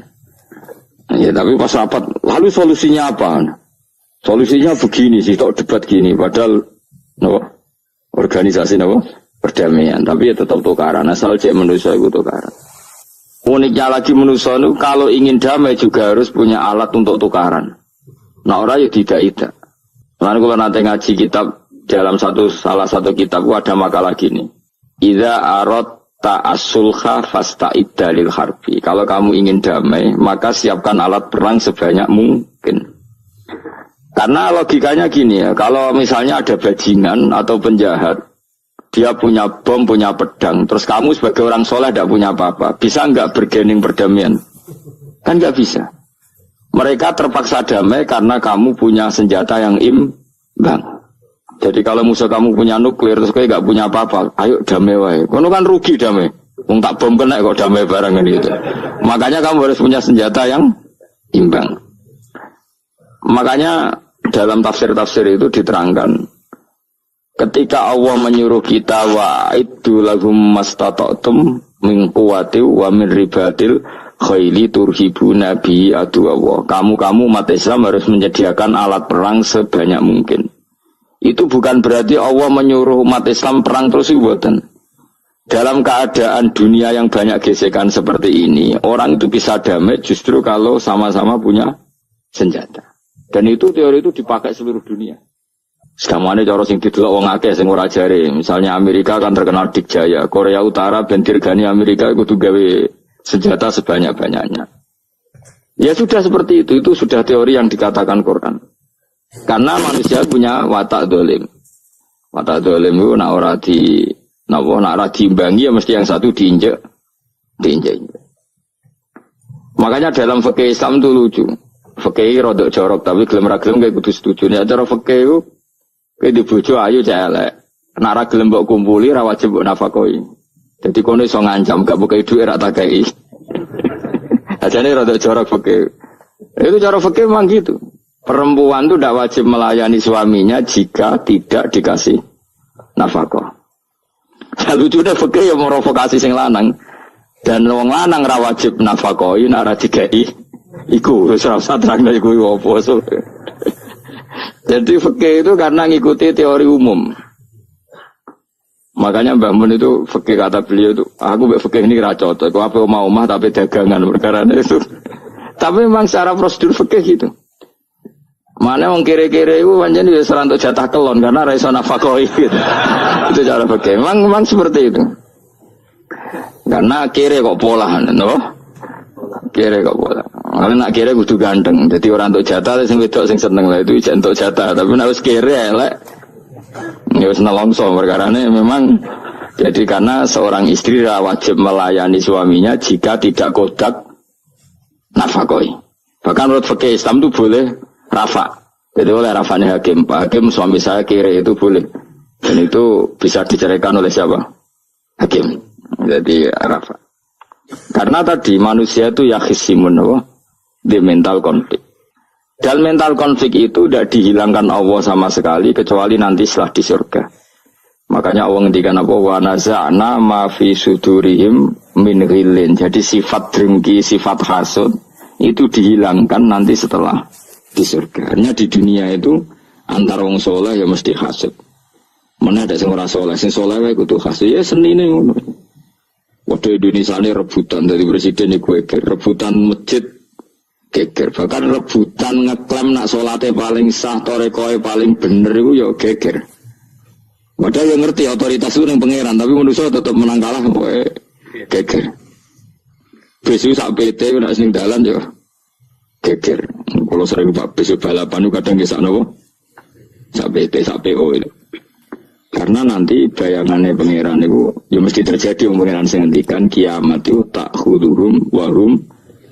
ya tapi pas rapat lalu solusinya apa? Solusinya begini sih, tok debat gini, padahal no, organisasi no, perdamaian, tapi ya tetap tukaran, asal cek manusia itu tukaran. Uniknya lagi manusia itu kalau ingin damai juga harus punya alat untuk tukaran. Nah orang ya tidak. Lalu kalau nanti ngaji kitab dalam salah satu kitab ada makalah gini. Idza aradta as-sulha fasta'id dalil harbi. Kalau kamu ingin damai, maka siapkan alat perang sebanyak mungkin. Karena logikanya gini ya, kalau misalnya ada bajingan atau penjahat, dia punya bom, punya pedang, terus kamu sebagai orang soleh tidak punya apa-apa, bisa nggak bergening perdamaian? Kan nggak bisa. Mereka terpaksa damai karena kamu punya senjata yang imbang. Jadi kalau musuh kamu punya nuklir, terus kayak nggak punya apa-apa, ayo damai wae. Kamu kan rugi damai. Wong tak bom kena kok damai barang kan gitu. Makanya kamu harus punya senjata yang imbang. Makanya dalam tafsir-tafsir itu diterangkan ketika Allah menyuruh kita wa'iddu lahum mastata'tum min quwwati wa min ribatil khaili turhibuna bi aduwallah. Kamu umat Islam harus menyediakan alat perang sebanyak mungkin. Itu bukan berarti Allah menyuruh umat Islam perang terus buatan. Dalam keadaan dunia yang banyak gesekan seperti ini, orang itu bisa damai justru kalau sama-sama punya senjata. Dan itu teori itu dipakai seluruh dunia. Sekamane cara sing didelok wong akeh sing ora jare. Misalnya Amerika kan terkenal dikjaya, Korea Utara ben dirgani Amerika kudu gawe senjata sebanyak-banyaknya. Ya sudah seperti itu sudah teori yang dikatakan Quran. Karena manusia punya watak dolim. Watak dolim itu nak ora diimbangi ya mesti yang satu diinjek. Makanya dalam fikih Islam itu lucu. Fikih rodok jorok tapi gelem ra gelem kayak kudu setuju. Ya cara fikih itu kayak di bojo ayu celek. Nak ra gelem mbok kumpuli ra wajib mbok nafakoi. Jadi kono iso ngancam gak buka duit ra tak kei. Ajane rodok jorok fikih. Itu cara fikih memang gitu. Perempuan itu tidak wajib melayani suaminya jika tidak dikasih nafkah. Lucunya fikih yang merovokasi sing lanang dan wong lanang ra wajib nafkahin ora dikai. Iku wis ora usah terangno iku opo. Jadi fikih itu karena ngikuti teori umum. Makanya Mbak Mun itu fikih kata beliau itu, aku mbek fikih ini ra cocok. Aku apa mau omah tapi dagangan perkara itu. Tapi memang secara prosedur fikih gitu. Mana wong kere-kere itu pancen wis ora entuk jatah kelon karena ra iso nafkahi gitu. Itu cara fikih. Memang seperti itu. Karena kere kok pola, no? Kere kok pola. Kalau nak kere kudu ganteng. Jadi orang entuk jatah sing wedok sing seneng lah itu ijek entuk jatah. Tapi nek wis kere elek ya wis nelongso perkarane memang jadi karena seorang istri wajib melayani suaminya jika tidak kodak nafkahi. Bahkan menurut fikih Islam itu boleh rafa. Jadi oleh rafanya hakim. Pak Hakim suami saya kiri itu boleh. Dan itu bisa diceraikan oleh siapa? Hakim. Jadi rafa. Karena tadi manusia itu yakhisimun di mental konflik. Dan mental konflik itu tidak dihilangkan Allah sama sekali kecuali nanti setelah di surga. Makanya Allah ngendikan apa? Wa naza'na ma fi sudurihim min ghillin. Jadi sifat dengki, sifat hasud itu dihilangkan nanti setelah di surga. Hanya di dunia itu antara wong soleh ya mesti hasud. Mana ada sing ora soleh, sing soleh wae kudu hasud. Ya senine ngono. Waduh Indonesia ini rebutan dari presiden iku rebutan masjid geger. Bahkan rebutan ngeklaim nak salate paling sah, torekoe paling bener iku ya geger. Padahal yang ngerti otoritas itu yang pangeran, tapi manusia tetap menang kalah pokoknya geger. Besok sak PT nak sing dalan yo geger. Kalau sering Pak besok balapan itu kadang kisah nopo sak PT sak PO itu. Karena nanti bayangannya pangeran itu ya mesti terjadi pangeran sing ngendikan kiamat itu tak khuduhum warum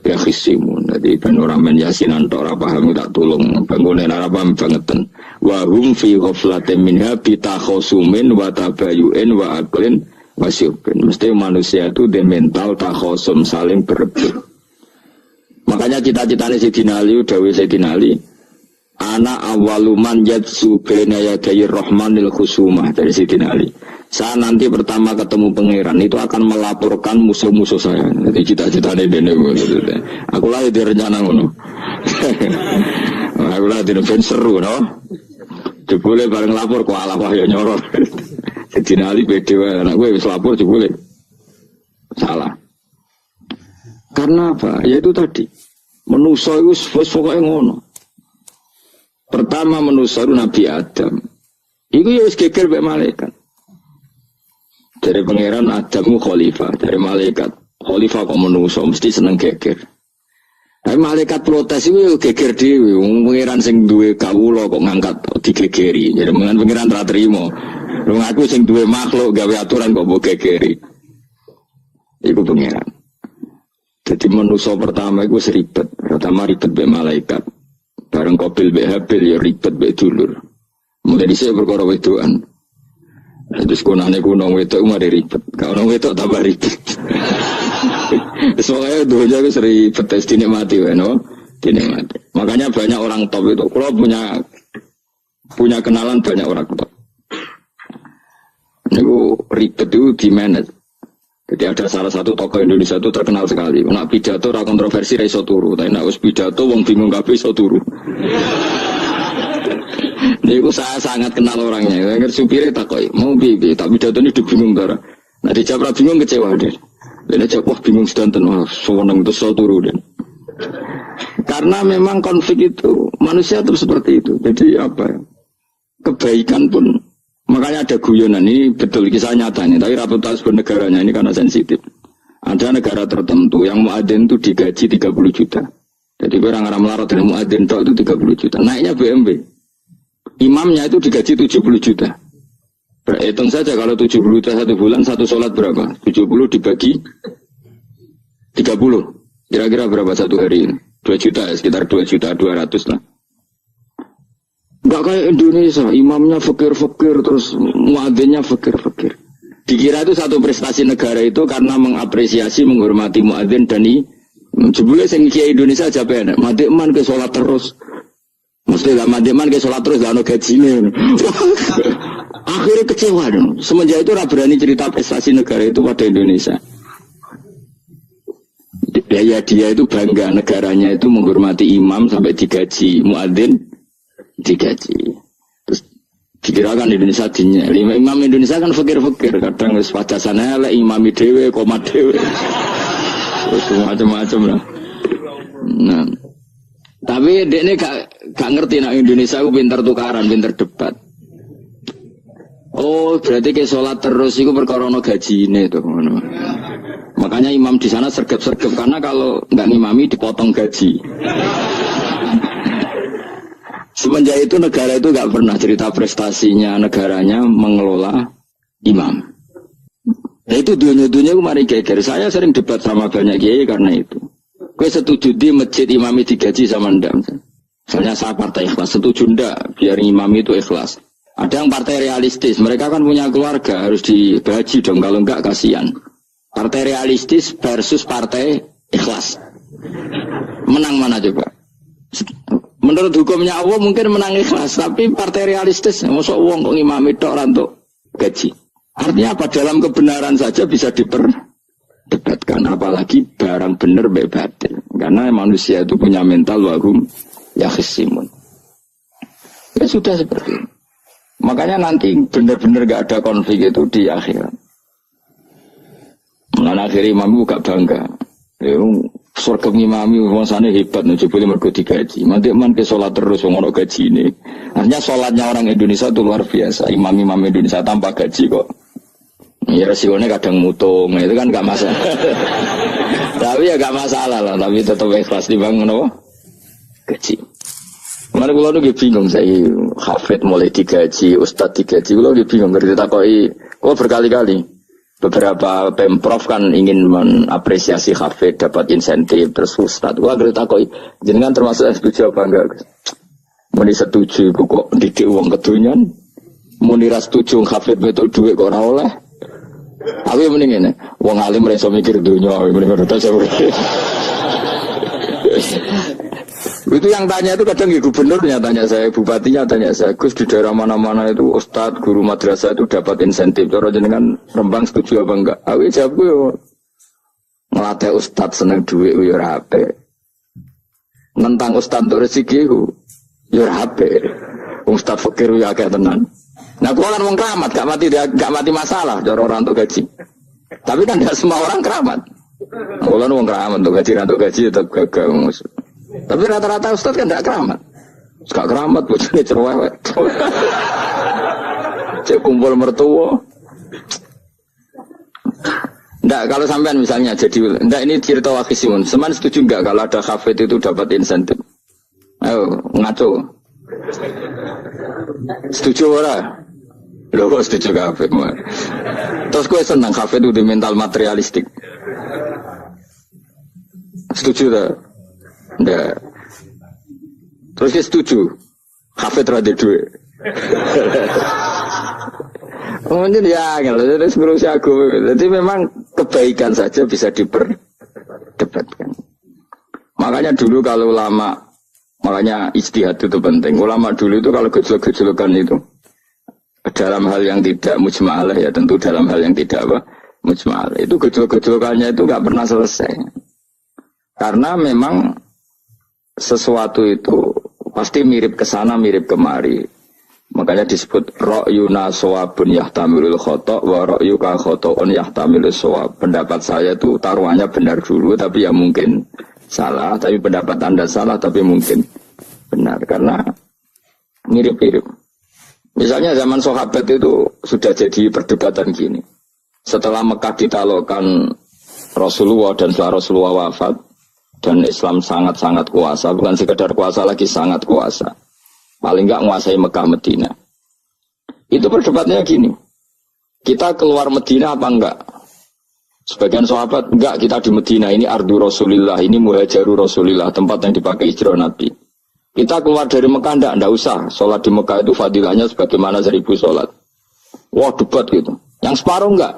yakhisimun. Jadi ben ora men yasinan tok ora paham tak tulung bangunan ora paham bangetan. Wa hum fi ghaflatin minha bi takhusumin wa tabayu'in wa aqlin wasyubin. Mesti manusia itu di mental takhusum saling berebut. Makanya cita-citanya Sayyidina Ali dawuh Sayyidina Ali ana awaluman yatsu baina yaday rahmanil khusumah dari Sayyidina Ali. Saya nanti pertama ketemu pangeran itu akan melaporkan musuh-musuh saya. Jadi cita-citanya dene aku lah di rencana ngono. Aku lah di ben seru no. Jebule bareng lapor kok alah wah ya nyoror. Sayyidina Ali beda wae anak gue wis lapor jebule. Salah. Karena apa? Ya itu tadi. Manusa itu pokoknya ngono. Pertama manusia itu Nabi Adam. Itu ya wis geger mek malaikat. Dari pangeran Adamu khalifah, dari malaikat khalifah kok manusia mesti seneng geger. Tapi malaikat protes itu geger dhewe, wong pangeran sing duwe kawula kok ngangkat digegeri. Jadi pangeran ra trimo. Wong aku sing duwe makhluk gawe aturan kok mbok gegeri. Iku pangeran. Jadi manusia pertama itu seribet. Pertama ribet be malaikat. Bareng Qabil be Habil ya ribet be dulur. Mulai dhisik perkara wedokan. Terus kunane kuno wedok mari ribet. Kalau wedok tambah ribet. Soalnya dunia itu ribet tes dinikmati wae no. Dinikmati. Makanya banyak orang top itu. Kalau punya kenalan banyak orang top. Itu ribet itu di manage. Jadi ada salah satu tokoh Indonesia itu terkenal sekali. Nak pidato ra kontroversi ra iso turu, tapi nak wis pidato wong bingung kabeh iso turu. Niku saya sangat kenal orangnya. Saya supire takoki, "Mau piye? Tak pidato ini bingung ta." Nah dijawab bingung kecewa deh. Dene jawab bingung sedanten wah seneng terus iso turu deh. Karena memang konflik itu manusia terus seperti itu. Jadi apa ya? Kebaikan pun makanya ada guyonan ini betul kisah nyatanya, tapi reputasi bernegaranya ini karena sensitif. Ada negara tertentu yang muadzin itu digaji 30 juta. Jadi orang orang melarat dari muadzin tok itu 30 juta. Naiknya BMW. Imamnya itu digaji 70 juta. Hitung saja kalau 70 juta satu bulan, satu sholat berapa? 70 dibagi 30. Kira-kira berapa satu hari ini? 2 juta ya, sekitar 2 juta 200 lah. Enggak kayak Indonesia, imamnya fakir-fakir, terus muadzinnya fakir-fakir. Dikira itu satu prestasi negara itu karena mengapresiasi, menghormati muadzin dan jebule sing kiai Indonesia aja penak. Madekman ke sholat terus. Mesti lah madekman ke sholat terus lah ono gajine. Akhirnya kecewa dong. Semenjak itu berani cerita prestasi negara itu pada Indonesia. Ya dia itu bangga negaranya itu menghormati imam sampai digaji, muadzin digaji. Terus dikirakan Indonesia dinya. Imam Indonesia kan fakir-fakir, kadang wis wajasane elek, imami dhewe, komat dhewe. Terus macam-macam lah. Nah. Tapi dekne gak ngerti nak Indonesia ku pinter tukaran, pinter debat. Oh, berarti ke sholat terus itu perkara ono gajine to ngono. Makanya imam di sana sergap-sergap karena kalau nggak ngimami dipotong gaji. Semenjak itu negara itu nggak pernah cerita prestasinya negaranya mengelola imam. Nah itu dunia-dunia kemarin geger. Saya sering debat sama banyak kiai karena itu. Gue setuju di masjid imami digaji sama ndak. Misalnya saya partai ikhlas, setuju ndak biar imami itu ikhlas. Ada yang partai realistis, mereka kan punya keluarga harus digaji dong, kalau enggak kasihan. Partai realistis versus partai ikhlas. Menang mana coba? Menurut hukumnya Allah mungkin menang ikhlas, tapi partai realistis, masuk uang kok ngimami tok rantuk gaji. Artinya apa? Dalam kebenaran saja bisa diperdebatkan, apalagi barang benar baik batin. Karena manusia itu punya mental wahum yakhisimun. Ya sudah seperti itu. Makanya nanti benar-benar gak ada konflik itu di akhirat. Nah, akhirnya imam gak bangga. Surga ngimami wangsane hebat, jebule mergo digaji. Mandek-man ke sholat terus ngono gaji ini. Artinya sholatnya orang Indonesia itu luar biasa. Imam-imam Indonesia tanpa gaji kok. Ya resikonya kadang mutung, itu kan gak masalah. Tapi ya gak masalah lah, tapi tetap ikhlas dibangun apa? Gaji. Mana kalau nu bingung saya, hafid mulai digaji, ustad digaji, kalau bingung ngerti takoi, kok berkali-kali beberapa pemprov kan ingin mengapresiasi hafid dapat insentif terus ustad, gua ngerti takoi, jenengan termasuk setuju apa enggak? Muni setuju, kok didik uang kedunyan, muni ras setuju hafid betul duit kok ora oleh, tapi mending ini, uang alim mereka mikir dunia, mending ada saya. Itu yang tanya itu kadang gubernurnya tanya saya, bupatinya tanya saya, Gus di daerah mana-mana itu ustadz, guru madrasah itu dapat insentif. Cara jenengan Rembang setuju apa enggak? Aku jawab gue ngelatih ustadz seneng duit yo rapi. Nentang ustadz untuk rezeki yo rapi. Ustadz fakir yo akeh tenan. Nah, gua kan wong keramat, gak mati masalah cara orang untuk gaji. Tapi kan tidak semua orang keramat. Gua kan wong keramat untuk gaji tetap gagal. Tapi rata-rata ustaz kan tidak keramat. Gak keramat, bojone cerewet. Cek kumpul mertua. Nggak, kalau sampean misalnya jadi, nggak ini cerita wakisimun. Seman setuju nggak kalau ada hafid itu dapat insentif? Ayo, ngaco. Setuju ora? Loh, kok setuju hafid? Terus gue senang hafid itu di mental materialistik. Setuju tak? Nggak. Terus dia setuju hafid rada duit. Mungkin ya, jadi ngurusi aku. Jadi memang kebaikan saja bisa diperdebatkan. Makanya dulu kalau ulama, makanya ijtihad itu penting. Ulama dulu itu kalau gejolak-gejolakan itu dalam hal yang tidak mujma'alah, ya tentu dalam hal yang tidak apa mujma'alah. Itu gejolak-gejolakannya itu nggak pernah selesai. Karena memang sesuatu itu pasti mirip ke sana, mirip kemari. Makanya disebut ra'yuna shawabun yahtamilul khata' wa ra'yuka khata'un yahtamilus shawab. Pendapat saya itu taruhannya benar dulu tapi ya mungkin salah, tapi pendapat Anda salah tapi mungkin benar karena mirip-mirip. Misalnya zaman sahabat itu sudah jadi perdebatan gini. Setelah Mekah ditaklukkan Rasulullah dan setelah Rasulullah wafat, dan Islam sangat-sangat kuasa, bukan sekedar kuasa lagi, sangat kuasa. Paling enggak menguasai Mekah Medina. Itu perdebatannya gini. Kita keluar Medina apa enggak? Sebagian sahabat, enggak, kita di Medina, ini ardu Rasulillah, ini muhajaru Rasulillah, tempat yang dipakai hijrah Nabi. Kita keluar dari Mekah, enggak usah. Sholat di Mekah itu fadilahnya sebagaimana 1000 sholat. Wah, debat gitu. Yang separuh enggak.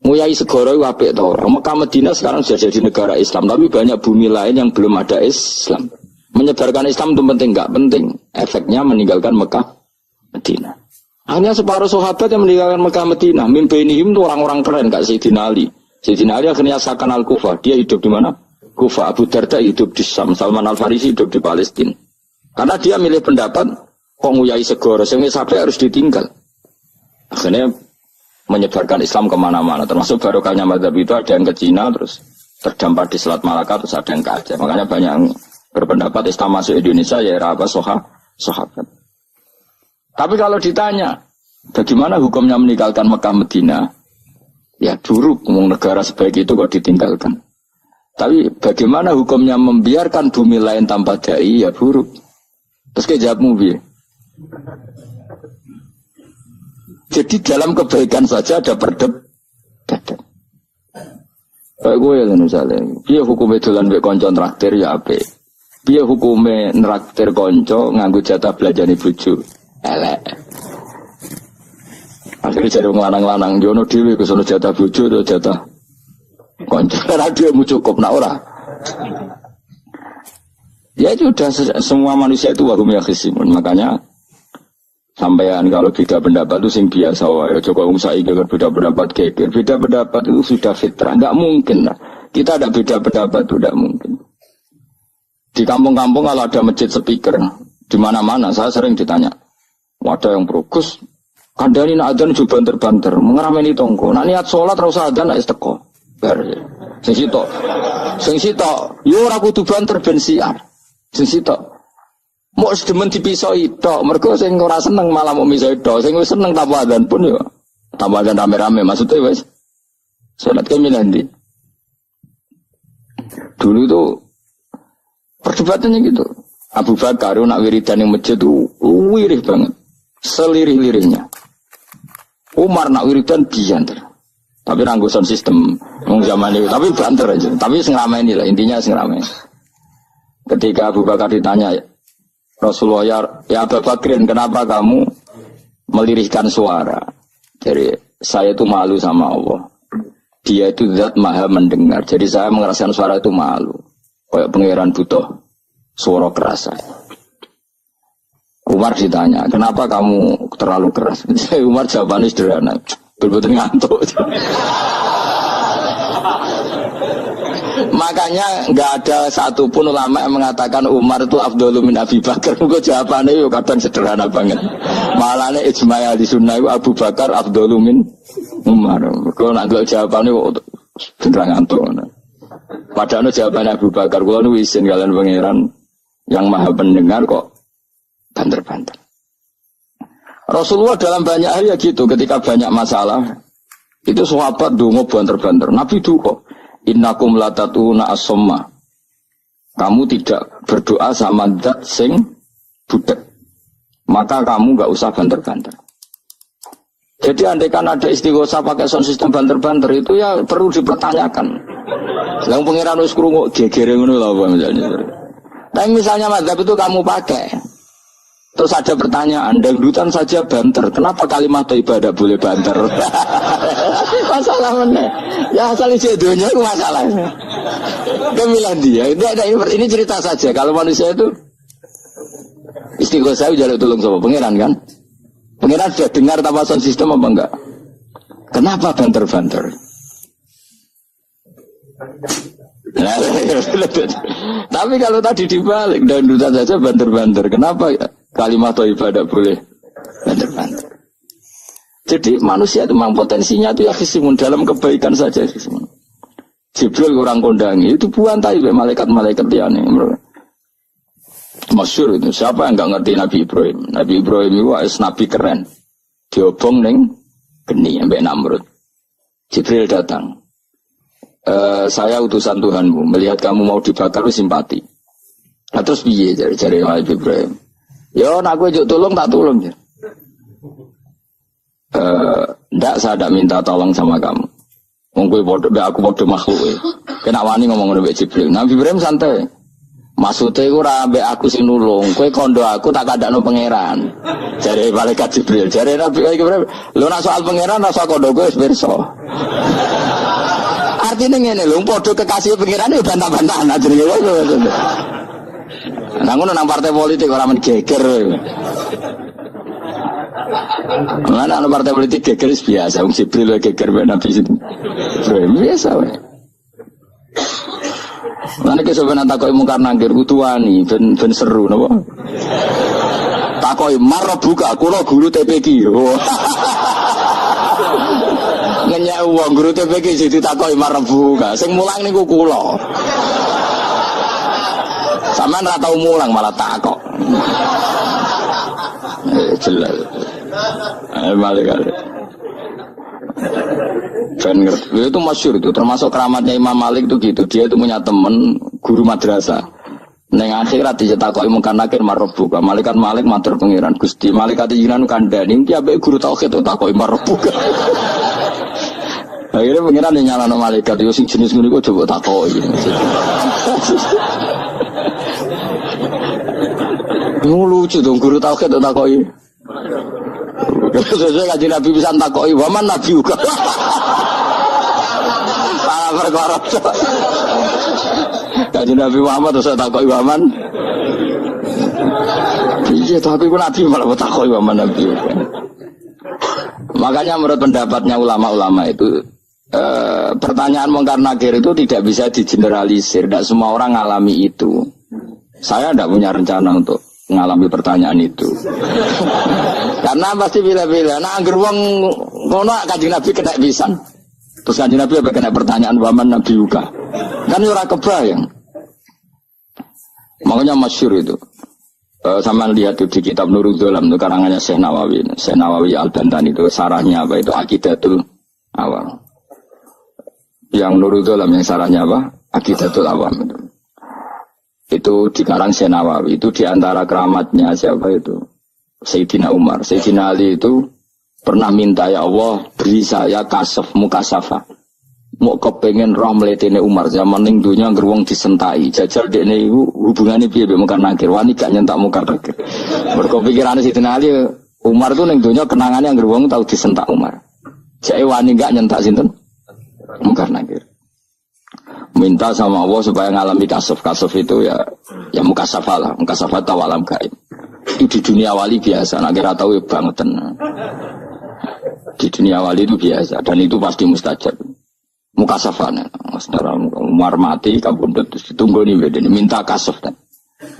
Nguyai segoro itu apik tau. Mekah Medina sekarang sudah jadi negara Islam, tapi banyak bumi lain yang belum ada Islam. Menyebarkan Islam itu penting, enggak penting. Efeknya meninggalkan Mekah Medina. Hanya separuh sahabat yang meninggalkan Mekah Medina. Mimpiinihim itu orang-orang keren, Kak Sayyidina Ali. Sayyidina Ali akhirnya sakan Al-Kufah. Dia hidup di mana? Kufah. Abu Darda hidup di Syam. Salman Al-Farisi hidup di Palestina. Karena dia milih pendapat, kok nguyai segoro, sehingga sampai harus ditinggal. Akhirnya menyebarkan Islam kemana-mana. Termasuk barokahnya mazhab itu ada yang ke Cina, terus terdampar di Selat Malaka, terus ada yang ke Aceh. Makanya banyak yang berpendapat Islam masuk Indonesia ya era apa sahabat. Tapi kalau ditanya, bagaimana hukumnya meninggalkan Mekah Medina? Ya buruk, negara sebaik itu kok ditinggalkan. Tapi bagaimana hukumnya membiarkan bumi lain tanpa dai? Ya buruk. Terus kayak jawabmu biar. Jadi dalam kebaikan saja ada perdebatan. Kayak gue ya misalnya, dia hukumnya dolan mbek konco traktir ya ape. Dia hukumnya nraktir konco nganggo jatah belanja bojo. Elek. Akhirnya jadi ngelanang-lanang jono dhewe ke sono jatah bojo atau jatah konco. Karena dia mau cukup nak ora. Ya sudah, semua manusia itu wahum yakhisimun. Makanya sampean kalau beda pendapat itu sing biasa wae. Coba wong saiki kan beda pendapat geger. Beda pendapat itu sudah fitrah. Enggak mungkin lah. Kita ada beda pendapat itu enggak mungkin. Di kampung-kampung kalau ada masjid speaker di mana-mana saya sering ditanya. Ada yang berukus, kandani nak adzan juga banter-banter, mengerameni tonggo. Nak niat sholat terus adzan nak isteko. Sing sitok, yo ora kudu banter ben siar. Sing sitok, mau sedemen dipisoi tok, mergo sing ora seneng malah mau misoi tok, sing wis seneng tambah adzan pun yo. Tambah adzan rame-rame maksudnya wis. Sholat ke milandi. Dulu itu perdebatannya gitu. Abu Bakar nak wiridan yang masjid itu wirih banget. Selirih-lirihnya. Umar nak wiridan bianter. Tapi ranggusan sistem zaman itu. Tapi banter aja. Tapi sengamai ini lah. Intinya sengamai. Ketika Abu Bakar ditanya, Rasulullah ya Abu Bakrin, kenapa kamu melirihkan suara? Jadi saya itu malu sama Allah. Dia itu zat maha mendengar. Jadi saya merasakan suara itu malu. Kayak pangeran butuh suara keras. Umar ditanya, kenapa kamu terlalu keras? Umar jawabannya sederhana, betul-betul ngantuk. Makanya nggak ada satupun ulama yang mengatakan Umar itu afdhalu min Abi Bakar. Kok jawabannya yo kadang sederhana banget. Malahnya ijma' ahli sunnah itu Abu Bakar afdhalu min Umar. Kok nak jawabannya beneran ngantuk. Padahal jawabannya Abu Bakar, kalau nu isin kalian pangeran yang maha pendengar kok banter-banter. Rasulullah dalam banyak hal ya gitu, ketika banyak masalah itu sahabat dongo banter-banter. Nabi duka, innakum latatuna as-somma. Kamu tidak berdoa sama zat sing budak. Maka kamu enggak usah banter-banter. Jadi andaikan ada istighosah pakai sound system banter-banter itu ya perlu dipertanyakan. Yang pengiran wis krungu gegere ngono lho apa misalnya. Tapi misalnya mazhab itu kamu pakai. Terus ada pertanyaan, dangdutan saja banter. Kenapa kalimat ibadah boleh banter? Masalah mana? Ya asal isi dunia itu masalahnya. Kemilah dia. Ini cerita saja. Kalau manusia itu istighosah jaluk tolong sama pengiran kan? Pengiran sudah dengar tanpa sound system apa enggak? Kenapa banter-banter? Tapi kalau tadi dibalik dangdutan saja banter-banter. Kenapa kalimat ibadah boleh banter-banter? Jadi manusia itu memang potensinya itu ya khisimun dalam kebaikan saja khisimun. Jibril orang kondangi itu buantai malaikat-malaikat liane. Masyhur itu. Siapa yang enggak ngerti Nabi Ibrahim? Nabi Ibrahim itu nabi keren. Diobong ning geni ambek Namrud. Jibril datang. saya utusan Tuhanmu, melihat kamu mau dibakar simpati. Nah, terus piye jari Nabi Ibrahim? Ya nak gue juk tolong tak tolong ya. Ndak saya tidak minta tolong sama kamu. Mungkin aku bodoh makhluk. Kena wani ngomong dengan Jibril. Nabi Ibrahim santai. Maksudnya aku rabe aku sing nulung. Kue kondo aku tak kadakno pangeran. Jare malaikat Jibril. Jare Nabi Ibrahim. Lo nak soal pangeran rasa kondo gue berso. Artinya ngene lho, podo kekasih pangeran itu bantah-bantahan aja nih. Nangun nang partai politik orang geger. Mana anu partai politik geger biasa, wong Jibril geger Nabi itu. Biasa wae. Lan iki sampeyan takoki mungkar nangkir kutuani ben seru napa? Takoki marbuka kula guru TPQ. Ngenyek wong guru TPQ sing ditakoki marbuka, sing mulang niku kula. Sampeyan ora tau mulang malah takok. Jelas. Balik kali. Itu masyhur itu, termasuk keramatnya Imam Malik itu gitu. Dia itu punya teman guru madrasah. Neng akhirat dicetakoki mungkar nakir marbuka. Malaikat Malik matur pengiran Gusti. Malaikat jinan kandhani iki ambek guru tauhid takoki marbuka. Akhirnya pengiran nyalano malaikat yo sing jenis ngono iku coba takoki. Lucu dong guru tauhid takoki. Sesuai kaji Nabi bisa takoki waman Nabi juga. Para perkara. Kaji Nabi Muhammad terus takoki waman. Iya tapi pun Nabi malah takoki waman Nabi. Makanya menurut pendapatnya ulama-ulama itu pertanyaan mungkar nakir itu tidak bisa digeneralisir. Tidak semua orang ngalami itu. Saya tidak punya rencana untuk mengalami pertanyaan itu. Karena pasti bila-bila. Nah, angger wong ngono Kanjeng Nabi kena pisan. Terus Kanjeng Nabi apa kena pertanyaan waman Nabi juga. Kan ora kebayang. Makanya masyhur itu. Sama lihat itu di kitab Nurul Dzalam itu karangannya Syekh Nawawi. Syekh Nawawi Al-Bantani itu sarahnya apa itu Aqidatul Awam. Yang Nurul Dzalam yang sarahnya apa? Aqidatul Awam itu. Itu dikarang Syekh Nawawi itu diantara keramatnya siapa itu? Sayyidina Umar. Sayyidina Ali itu pernah minta ya Allah beri saya kasaf mukasafah. Mau kepengen roh mletene Umar zaman ning dunya ngruwung disentai. Jajal dekne iku hubungane piye mbek mungkar nakir. Wani gak nyentak mungkar nakir. Mergo pikirane Sayyidina Ali Umar itu ning dunya kenangane ngruwung tau disentak Umar. Jake wani gak nyentak sinten? Mungkar nakir. Minta sama Allah supaya ngalami kasaf. Kasaf itu ya mukasafah lah. Mukasafah tawalam gaib. Itu di dunia wali biasa. Nak kira tahu ya banget. Di dunia wali itu biasa. Dan itu pasti mustajab. Mukasafah. Setelah Umar mati, kabundut. Terus ditunggu nih. Minta kasaf.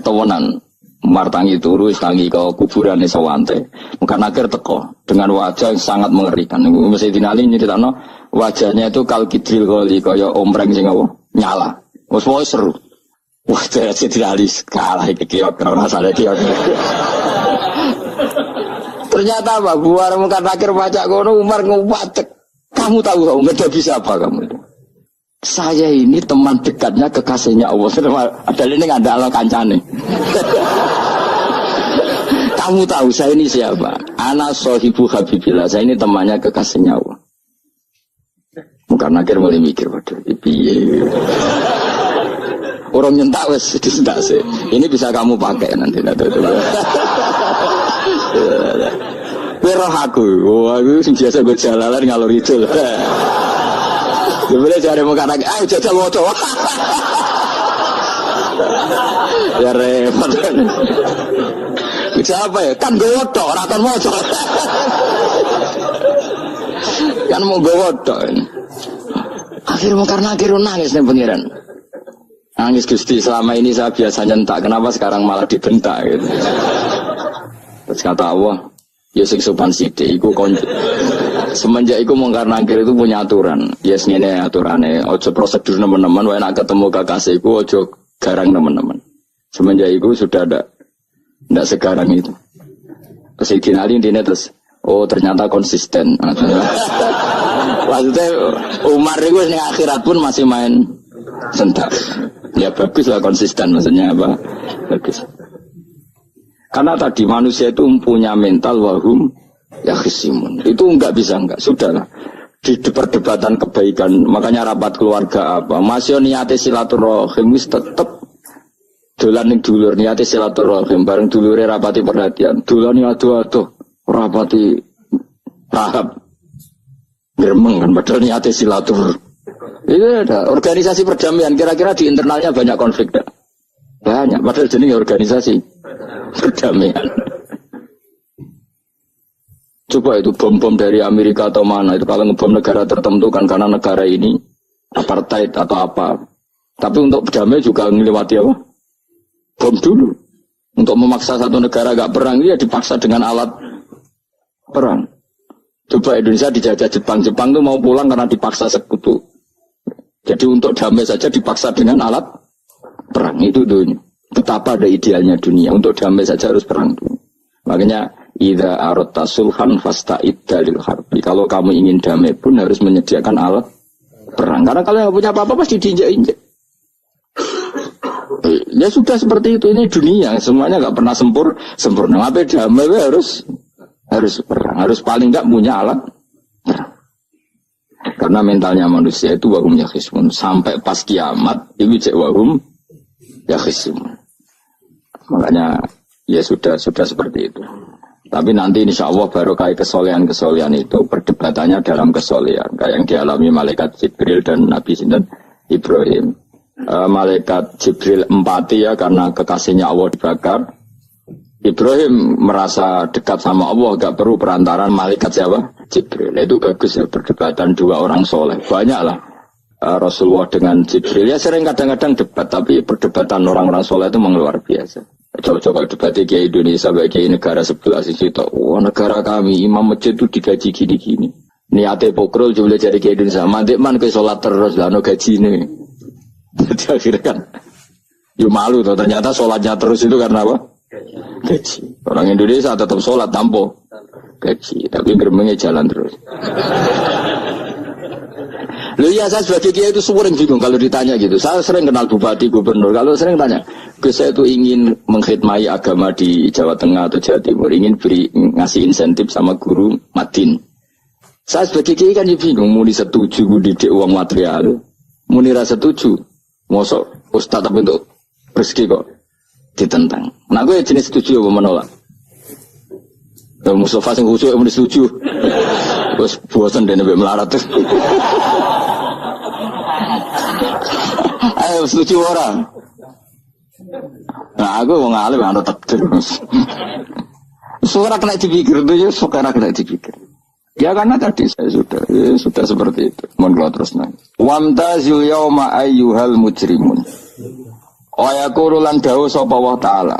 Tawanan. Umar tangi turu, tangi ke kuburannya sawante. Mungkin akhir teko. Dengan wajah yang sangat mengerikan. Mesti dinali ini ditano. Wajahnya itu kalkidril kali. Kaya ombreng sing nyala. Semua seru. Wah, jadi realis kalah kiok karena saya kiok. Ternyata apa? Buar muka nakir baca kono Umar ngupatek. Kamu tahu nggak bisa apa kamu itu? Saya ini teman dekatnya kekasihnya Allah. Ada ini nggak ada Allah kancane. Kamu tahu saya ini siapa? Ana sohibu habibillah. Saya ini temannya kekasihnya Allah. Muka nakir mulai mikir waduh, piye. Orang nyentak wes disentak sih. Ini bisa kamu pakai nanti. Roh aku, wah aku biasa gue jalalan ngalor itu. Sebenarnya cari muka lagi, ayo jajal moto. Ya repot. Siapa ya? Kan gue woto, ratan moto. Kan mau gue woto. Akhirnya mau karena akhirnya nangis nih pengiran. Nangis Gusti, selama ini saya biasa nyentak, kenapa sekarang malah dibentak gitu. Terus kata Allah, ya sing sopan sithik iku semenjak iku mungkar nakir itu punya aturan. Yes ngene aturane, ojo prosedur teman-teman wae nek ketemu kekasihku ojo garang teman-teman. Semenjak iku sudah ada ndak sekarang itu. Terus dinali intine terus oh ternyata konsisten. Maksudnya Umar itu ning akhirat pun masih main sentak. Ya bagus lah konsisten maksudnya apa? Bagus. Karena tadi manusia itu punya mental wahum ya khisimun. Itu enggak bisa enggak. Sudahlah. Di perdebatan kebaikan, makanya rapat keluarga apa? Masih niate silaturahim wis tetep dolan ning dulur niate silaturahim bareng dulure rapati perhatian. Dolani ado-ado rapati rahab. Gremeng kan padahal niate silatur. Itu ada organisasi perdamaian kira-kira di internalnya banyak konflik tak? Banyak padahal jenenge organisasi perdamaian. Coba itu bom-bom dari Amerika atau mana itu kalau ngebom negara tertentu kan karena negara ini apartheid atau apa. Tapi untuk berdamai juga melewati apa? Bom dulu. Untuk memaksa satu negara gak perang ya dipaksa dengan alat perang. Coba Indonesia dijajah Jepang tuh mau pulang karena dipaksa sekutu. Jadi untuk damai saja dipaksa dengan alat perang itu dunia. Betapa ada idealnya dunia untuk damai saja harus perang dulu. Makanya idza aradta sulhan fasta'id dalil harbi. Kalau kamu ingin damai pun harus menyediakan alat perang. Karena kalau nggak punya apa-apa pasti diinjak-injak. Ya sudah seperti itu, ini dunia semuanya nggak pernah sempurna. Apa damai harus perang, harus paling nggak punya alat perang. Karena mentalnya manusia itu wahum yakhismun. Sampai pas kiamat itu cek wahum yakhismun. Makanya ya sudah seperti itu. Tapi nanti insya Allah baru kayak kesolehan itu perdebatannya dalam kesolehan. Kayak yang dialami malaikat Jibril dan Nabi Sinten Ibrahim. Malaikat Jibril empati ya karena kekasihnya Allah dibakar. Ibrahim merasa dekat sama Allah, gak perlu perantaran malaikat siapa? Jibril. Itu bagus ya perdebatan dua orang soleh. Banyaklah Rasulullah dengan Jibril. Ya sering kadang-kadang debat, tapi perdebatan orang-orang soleh itu memang luar biasa. Coba-coba debat ke Indonesia bagi negara sebelah sisi itu. Wah negara kami imam masjid itu digaji gini-gini. Niate pokrol coba jadi ke Indonesia. Mantik man ke sholat terus lah no gaji ini. Jadi akhirnya kan, ya malu tuh. Ternyata sholatnya terus itu karena apa? Gaji. Orang Indonesia tetap sholat tanpa gaji, tapi geremengnya jalan terus. Loh ya saya sebagai kiai itu sering bingung kalau ditanya gitu. Saya sering kenal bupati, gubernur. Kalau sering tanya, saya itu ingin mengkhidmati agama di Jawa Tengah atau Jawa Timur, ingin ngasih insentif sama guru Madin. Saya sebagai kiai kan bingung, muni setuju didik uang material, muni rasa setuju, mosok ustadz tapi untuk rezeki kok ditentang. Nah gue jenis setuju apa menolak? Mustafa sing khusyuk muni setuju. Terus bosan dan lebih melarat tuh. Ayo setuju orang. Nah aku mau ngalih anu takdir. Suara kena dipikir tuh ya, suara kena dipikir. Ya karena tadi saya sudah seperti itu. Mohon keluar terus nang. Wamtazil yauma ayyuhal mujrimun. Ayaqulu lan dawu sapa wa ta'ala.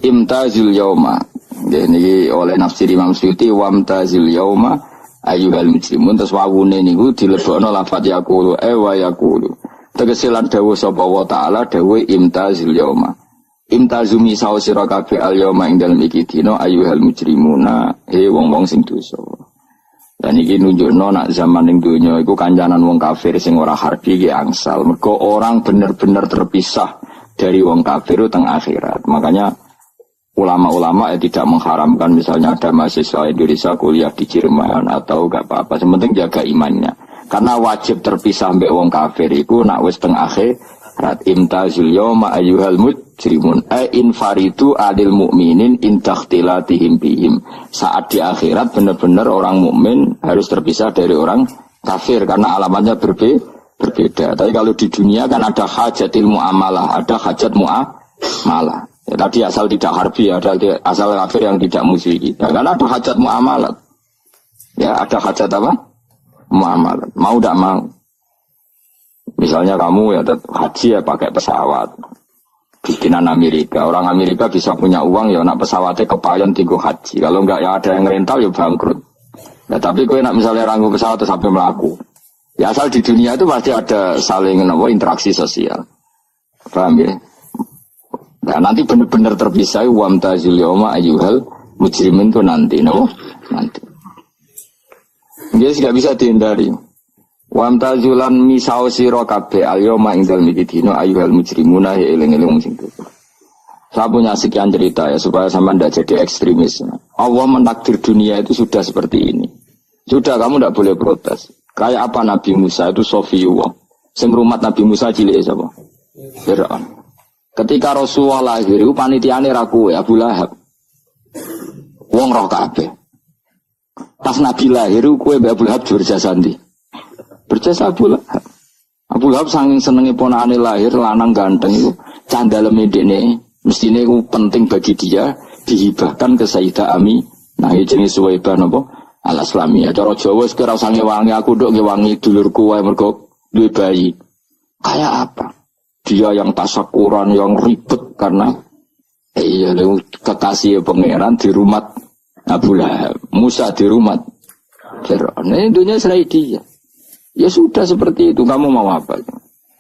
Imtazil yauma. Ini oleh nafsir Imam Suyuti wamtazil yauma ayyuhal mujrimun. Terus wawune niku dilebokno lafaz yaqulu wa yaqulu. Tegese lan dawuh sapa wa ta'ala dawuh imtazil yauma. Imtazumi saw sira kabeh al yauma ing dalem iki dina ayyuhal mujrimuna wong-wong sing dosa. Dan iki nunjukno nak zaman ning donya iku kancanan wong kafir sing ora harbi ki angsal. Mergo orang bener-bener terpisah dari wong kafir teng akhirat. Makanya ulama-ulama tidak mengharamkan misalnya ada mahasiswa Indonesia kuliah di Jerman atau gak apa-apa. Sementing jaga imannya. Karena wajib terpisah mbek wong kafir iku nak wis teng akhirat imtazul yauma ayyuhal mujrimun infaridu adil mukminin intakhtilatihim bihim. Saat di akhirat benar-benar orang mukmin harus terpisah dari orang kafir karena alamatnya berbeda. Tapi kalau di dunia kan ada hajatil muamalah, ada hajat muamalah. Ya, tadi asal tidak harbi, ada asal kafir yang tidak musyrik. Ya, karena ada hajat muamalat. Ya, ada hajat apa? Muamalat. Mau tidak mau. Misalnya kamu ya haji ya pakai pesawat. Bikinan Amerika. Orang Amerika bisa punya uang ya nak pesawatnya kepayon tinggal haji. Kalau enggak ya ada yang rental ya bangkrut. Ya tapi kau nak misalnya ranggu pesawat terus sampai melaku. Ya asal di dunia itu pasti ada saling interaksi sosial. Paham ya? Nah nanti benar-benar terpisah wamtazil yauma ayyuhal mujrimin itu nanti, nanti. Jadi gak bisa dihindari. Wa amtazulan misau sira kabeh alyoma ing dalem iki dina ayyuhal mujrimuna ya eling-eling sing kufur. Saya punya sekian cerita ya supaya sampean tidak jadi ekstremis. Allah mentakdir dunia itu sudah seperti ini. Sudah kamu tidak boleh protes. Kayak apa Nabi Musa itu Sofiyullah. Sing rumat Nabi Musa cilik sapa? Fir'aun. Ketika Rasulullah lahir itu panitiane ra kowe Abu Lahab. Wong roh kabeh. Pas Nabi lahir kowe mbek Abu Lahab berjasa ndi? Berjasa Abu Lahab. Abu Lahab saking senenge ponakane lahir lanang ganteng itu candaleme dekne mestine itu penting bagi dia dihibahkan ke Sayyidah Ami. Nah, iki jenenge Suwaibah napa? Al-Islamiyah. Cara Jawa wis ora usah ngewangi aku nduk ngewangi dulurku wae mergo duwe bayi. Kayak apa? Dia yang tasakuran, yang ribet karena kekasih pangeran di rumah Abu Lahab, Musa di rumah Fir'aun. Ini dunia serai dia. Ya sudah seperti itu. Kamu mau apa?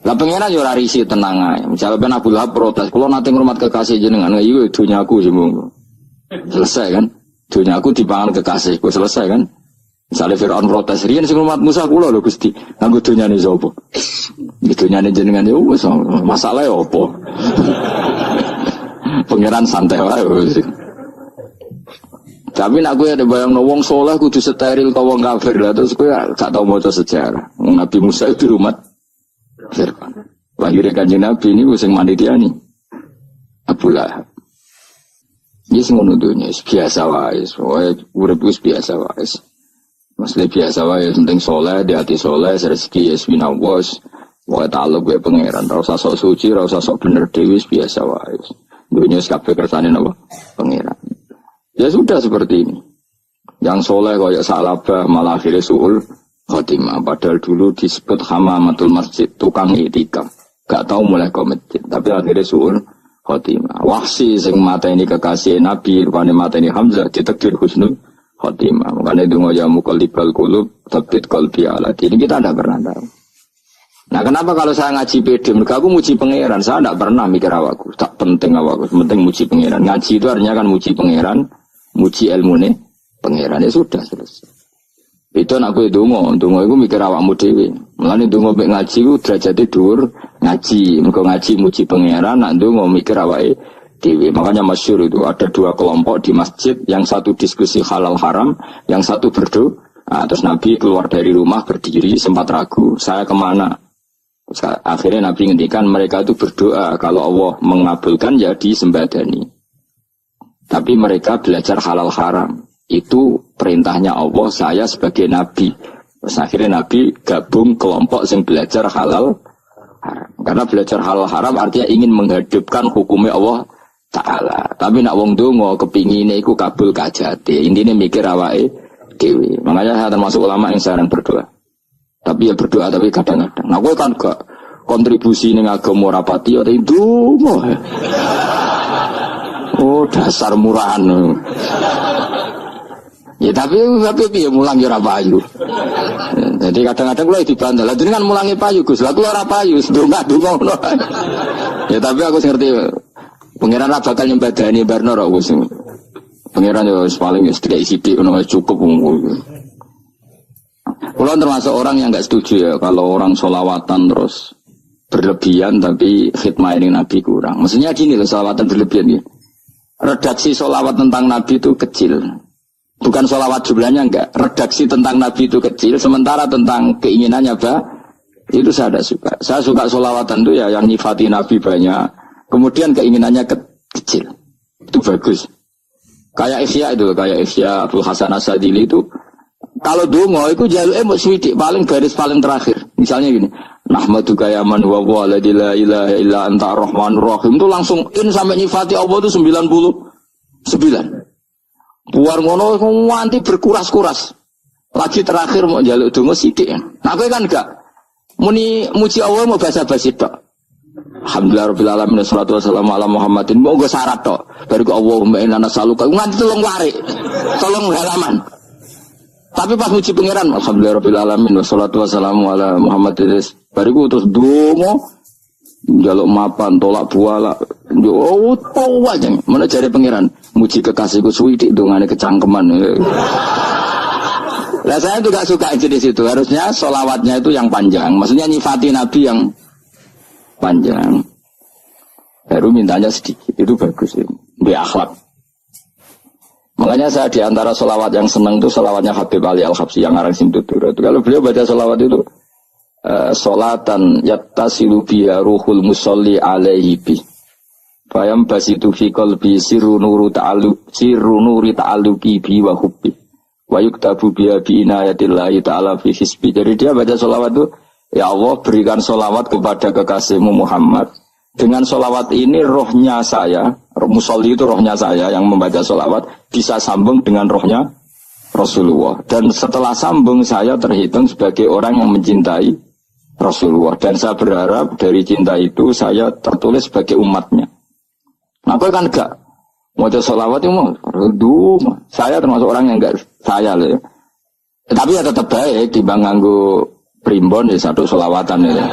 Lah pangeran yo ora risi tenang ae. Misalnya Abu Lahab protes, kalau nanti ngurmat kekasih jenengan, iya dunyaku semua. Selesai kan? Dunyaku dipangan kekasihku, selesai kan? Misalnya Fir'aun protes, riyen sing ngurmat Musa kula lho Gusti. Nganggo dunyane sapa? Dunyane jenengan yo wis masalah ya apa? Pangeran santai wae. Tapi nak gue ada bayang wong soleh kudu steril kau wong kafir lah terus gue gak tau maca sejarah. Nabi Musa itu rumah Fir'aun. Lahirnya Kanjeng Nabi ini sing manitia nih Abu Lahab. Dia sing ngono dunya biasa wae, urip wis biasa wae. Masih biasa wae penting soleh, di hati soleh, rezeki yes winawas. Wae taluk gue pangeran, ora usah sok suci, ora usah sok bener dhewe biasa wae. Dunya kabeh kersane napa? Pangeran. Ya sudah seperti ini. Yang soleh kayak Salabah malah akhirnya su'ul khotimah. Padahal dulu disebut hamamatul masjid, tukang itikaf. Gak tahu mulai ke masjid, tapi akhirnya su'ul khotimah. Wahsi sing mata ini kekasih Nabi, rupanya mata ini Hamzah, ditakdir husnul khotimah. Makanya itu ya muqallibal qulub, tabbit qalbi ala. Ini kita tidak pernah tahu. Nah kenapa kalau saya ngaji PD, mereka aku muji pangeran, saya tidak pernah mikir awakku, tak penting awakku, penting muji pangeran. Ngaji itu artinya kan muji pangeran, muji ilmu nih, pangeran ya sudah selesai. Itu aku itu itu mikir awakmu dewi. Mulane donga mek ngaji ku derajate dhuwur ngaji, mergo ngaji muji pangeran, nak donga mikir awake dewi. Makanya masyhur itu ada dua kelompok di masjid, yang satu diskusi halal haram, yang satu berdoa. Nah, terus Nabi keluar dari rumah berdiri sempat ragu, saya kemana? Terus, akhirnya Nabi ngendikan mereka itu berdoa kalau Allah mengabulkan ya disembadani. Tapi mereka belajar halal haram. Itu perintahnya Allah, saya sebagai Nabi. Terus akhirnya Nabi gabung kelompok yang belajar halal haram. Karena belajar halal haram artinya ingin menghidupkan hukumnya Allah Ta'ala. Tapi nak wong donga kepingine iku kabul kajate. Intine mikir awake dhewe. Makanya saya termasuk ulama yang sering berdoa. Tapi ya berdoa tapi kadang-kadang. Nah kowe kan gak kontribusi ning agama rapati ora ndonga. Oh dasar murahan. Ya tapi piye mulang ya ora payu. Jadi kadang-kadang kula dibantah. Lah jenengan mulangi payu Gus. Lah kula ora payu, ndonga-ndonga ngono. Ya tapi aku ngerti pangeran ra bakal nyembadani barno ora Gus. Pangeran yo paling sedikit sithik ngono cukup. Kula termasuk orang yang enggak setuju ya kalau orang sholawatan terus berlebihan tapi khidmah ini Nabi kurang. Maksudnya gini loh, sholawatan berlebihan ya. Redaksi sholawat tentang Nabi itu kecil. Bukan sholawat jumlahnya enggak. Redaksi tentang Nabi itu kecil. Sementara tentang keinginannya itu saya tidak suka. Saya suka sholawatan itu ya yang nyifati Nabi banyak. Kemudian keinginannya kecil. Itu bagus. Kayak Ihya Abdul Hasan As-Sadili itu. Kalau dongo itu jaluk swidik paling baris paling terakhir. Misalnya gini. Nahmaduka ya man wa la ilaha illa anta ar-rahmanur rahim. Itu langsung sampai nyifati Allah itu 99. Buar ngono nganti berkuras-kuras. Lagi terakhir mau jaluk donga sithik. Nah kowe kan enggak muni muji Allah mau basa-basi tok. Alhamdulillahirabbil alamin wassalatu wassalamu ala Muhammadin. Monggo syarat tok. Bariku Allahumma inna nas'aluka nganti telung warik. Tolong halaman. Tapi pas muji pangeran alhamdulillahirabbil alamin wassalatu wassalamu ala Muhammadin. Bariku terus donga jaluk mapan tolak buala. Oh, tahu aja. Mana cari pangeran? Muji kekasihku suwi di dongane kecangkeman. Lah saya juga suka jenis itu. Harusnya solawatnya itu yang panjang. Maksudnya nyifati Nabi yang panjang. Baru mintanya sedikit. Itu bagus ya. Akhlak. Makanya saya diantara solawat yang senang itu solawatnya Habib Ali Al-Habsyi yang ngarang Simtutur. Kalau beliau baca solawat itu solatan yattasilu biha ruhul musolli alaihi bi. Fayam basitu fi qalbi sirru nuri ta'alluqi bi wa hubbi. Wa yuktabu biha bi inayatillahi ta'ala fi hisbi. Jadi dia baca solawat itu, ya Allah berikan solawat kepada kekasihmu Muhammad. Dengan solawat ini rohnya saya, musolli itu rohnya saya yang membaca solawat, bisa sambung dengan rohnya Rasulullah. Dan setelah sambung saya terhitung sebagai orang yang mencintai Rasulullah. Dan saya berharap dari cinta itu saya tertulis sebagai umatnya. Nah, aku kan enggak mau solawat itu mau, saya termasuk orang yang enggak saya loh. Tapi ya tetap baik dibanding nganggo primbon ya satu solawatan ya.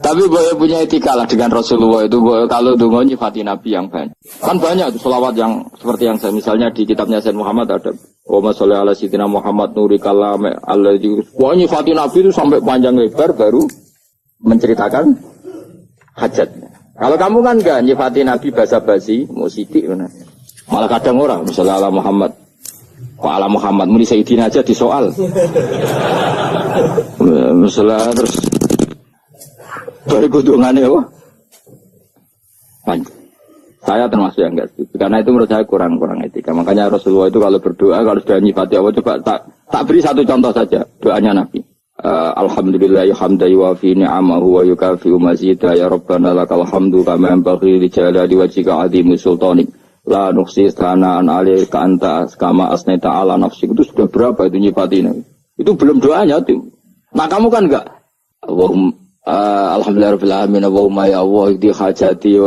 Tapi boleh punya etika lah dengan Rasulullah itu. Kalau dungo nyifati Nabi yang banyak. Kan banyak tuh selawat yang seperti yang saya misalnya di kitabnya Sayyid Muhammad ada. Wa sholli ala sayyidina Muhammad nuri kalam alladzi. Wah nyifati Nabi itu sampai panjang lebar baru menceritakan hajatnya. Kalau kamu kan enggak nyifati Nabi basa-basi, mau sidik mana. Malah kadang orang misalnya ala Muhammad. Wa ala Muhammad muni sayyidina aja disoal. Misalnya terus dari kudungannya apa? Panjang. Saya termasuk yang enggak setuju. Karena itu menurut saya kurang etika. Makanya Rasulullah itu kalau berdoa, kalau sudah nyifati Allah, coba tak beri satu contoh saja. Doanya Nabi. Alhamdulillahi hamda yuwafi ni'amahu wa yukafi'u mazidah. Ya Rabbana lakal hamdu kama yanbaghi li jalali wajhika 'azimi sultanik. La nuhsi sana'an 'alaika anta kama asnaita 'ala nafsik. Itu sudah berapa itu nyifati Nabi? Itu belum doanya tuh. Nah kamu kan enggak. Alhamdulillahirrahmanirrahim. Allahumma ya Allah di hajati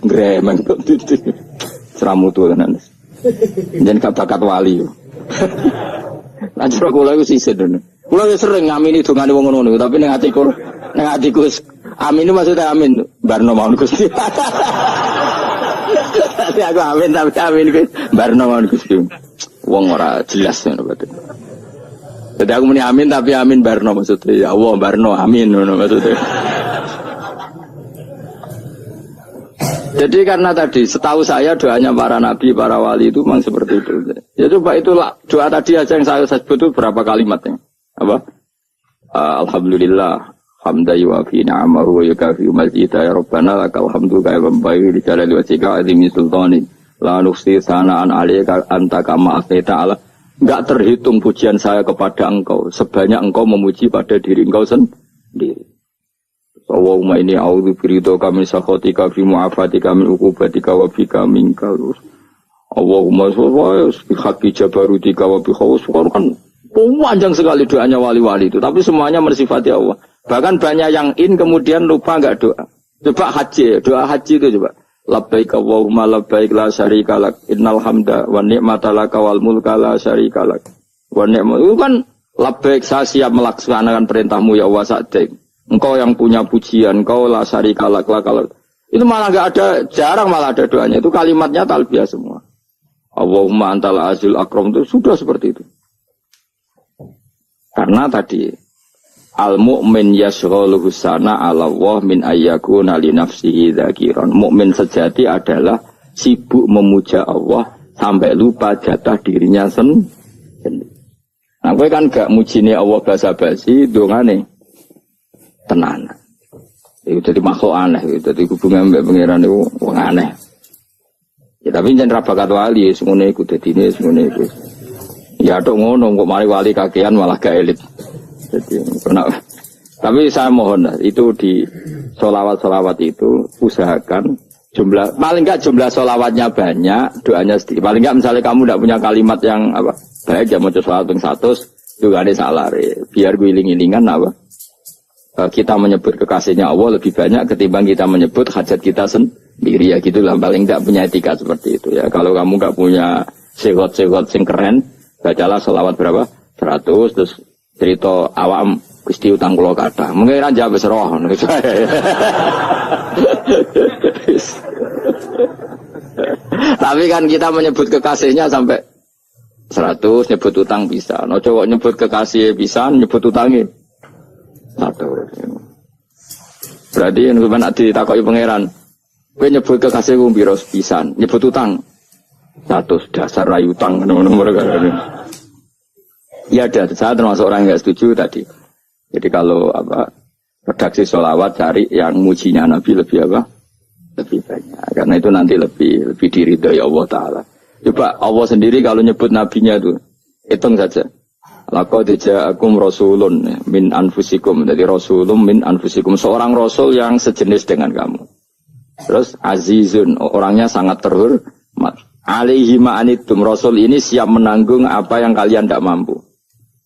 gremeng seramu tuh tenan. Jangan kata-kata wali. Lanjut kula iku sisih dene. Kula wis sering ngamini dongane wong ngono tapi ning atiku amin itu maksudnya amin barno mawon Gusti. Tapi aku amin tapi amin Gusti barno mawon Gusti. Wong ora jelas ngono berarti. Jadi aku muni amin tapi amin barno maksudnya. Ya Allah barno amin maksudnya. Jadi karena tadi setahu saya doanya para nabi, para wali itu memang seperti itu. Ya coba itulah doa tadi aja yang saya sebut itu berapa kalimatnya. Apa? Alhamdulillah hamda yuwafi ni'amahu wa yukafi'u mazidah ya Rabbana lakal hamdu kaya membayi di jalali wajhika azimi sultani la nuhsi sana'an 'alaika anta kama asnaita 'ala. Enggak terhitung pujian saya kepada engkau sebanyak engkau memuji pada diri engkau sendiri. Allahumma inni a'udzu biridhoka min sakhatika fi mu'afatika min uqubatika wa bika minkal. Allahumma sholli bi haqqi jabarutika wa bi khawfika. Kan panjang sekali doanya wali-wali itu, tapi semuanya bersifati Allah. Bahkan banyak yang kemudian lupa enggak doa. Coba haji, doa haji itu coba. Labbaik Allahumma labbaik la syarika lak innal hamda wa ni'mata laka wal mulka la syarika lak. Wa ni'matu itu kan labbaik saya siap melaksanakan perintahmu ya Allah sa'dik. Engkau yang punya pujian, engkau la syarika lak lakal. Itu malah enggak ada, jarang malah ada doanya. Itu kalimatnya talbiyah semua. Allahumma antal azil akram itu sudah seperti itu. Karena tadi al-mu'min yashghaluhu sana 'ala Allah min ayyakuna li nafsihi dzakiran. Mukmin sejati adalah sibuk memuja Allah sampai lupa jatah dirinya sendiri. Nah, kowe kan gak mujine Allah basa-basi, dongane tenan. Itu jadi makhluk aneh, itu jadi hubungan mbek pangeran itu wong aneh. Ya tapi jangan rabakat wali, semuanya ikut dadine semuanya ikut. Ya tok ngono kok mari wali kakean malah gak elit. Jadi, tapi saya mohon itu di solawat-solawat itu usahakan jumlah paling enggak jumlah solawatnya banyak, doanya sedikit. Paling enggak misalnya kamu tidak punya kalimat yang apa baik ya mau solawat yang 100 juga ada salah biar guling-gilingan apa kita menyebut kekasihnya Allah lebih banyak ketimbang kita menyebut hajat kita sendiri ya gitulah. Paling enggak punya etika seperti itu ya. Kalau kamu enggak punya segot-segot sing keren, bacalah solawat berapa 100 terus cerita awam Gusti utang kula kathah. Mengira jawab wis roh. Tapi kan kita menyebut kekasihnya sampai 100 nyebut utang bisa. No cowok nyebut kekasih bisa, nyebut utangnya 100. Berarti yang nak ditakoki pangeran, kowe nyebut kekasih ku piro pisan, nyebut utang 100 dasar rayu utang nomor kan. Ya ada, saya termasuk orang yang nggak setuju tadi. Jadi kalau redaksi sholawat cari yang mujinya Nabi lebih lebih banyak. Karena itu nanti lebih diridhoi Allah Taala. Coba Allah sendiri kalau nyebut nabinya itu hitung saja. Laqad ja'akum rasulun min anfusikum. Jadi rasulun min anfusikum, seorang rasul yang sejenis dengan kamu. Terus azizun, orangnya sangat terhormat. Alaihi ma'anitum, rasul ini siap menanggung apa yang kalian tidak mampu.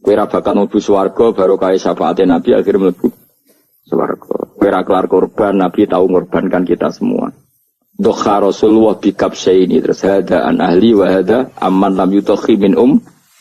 Kira bakal mlebu swarga baru kaya syafaatnya Nabi akhirnya mlebu swarga. Kira kelar korban Nabi tahu mengorbankan kita semua. Dokha Rasulullah bikab ini terus hada an ahli wa hada amman lam yutokhi min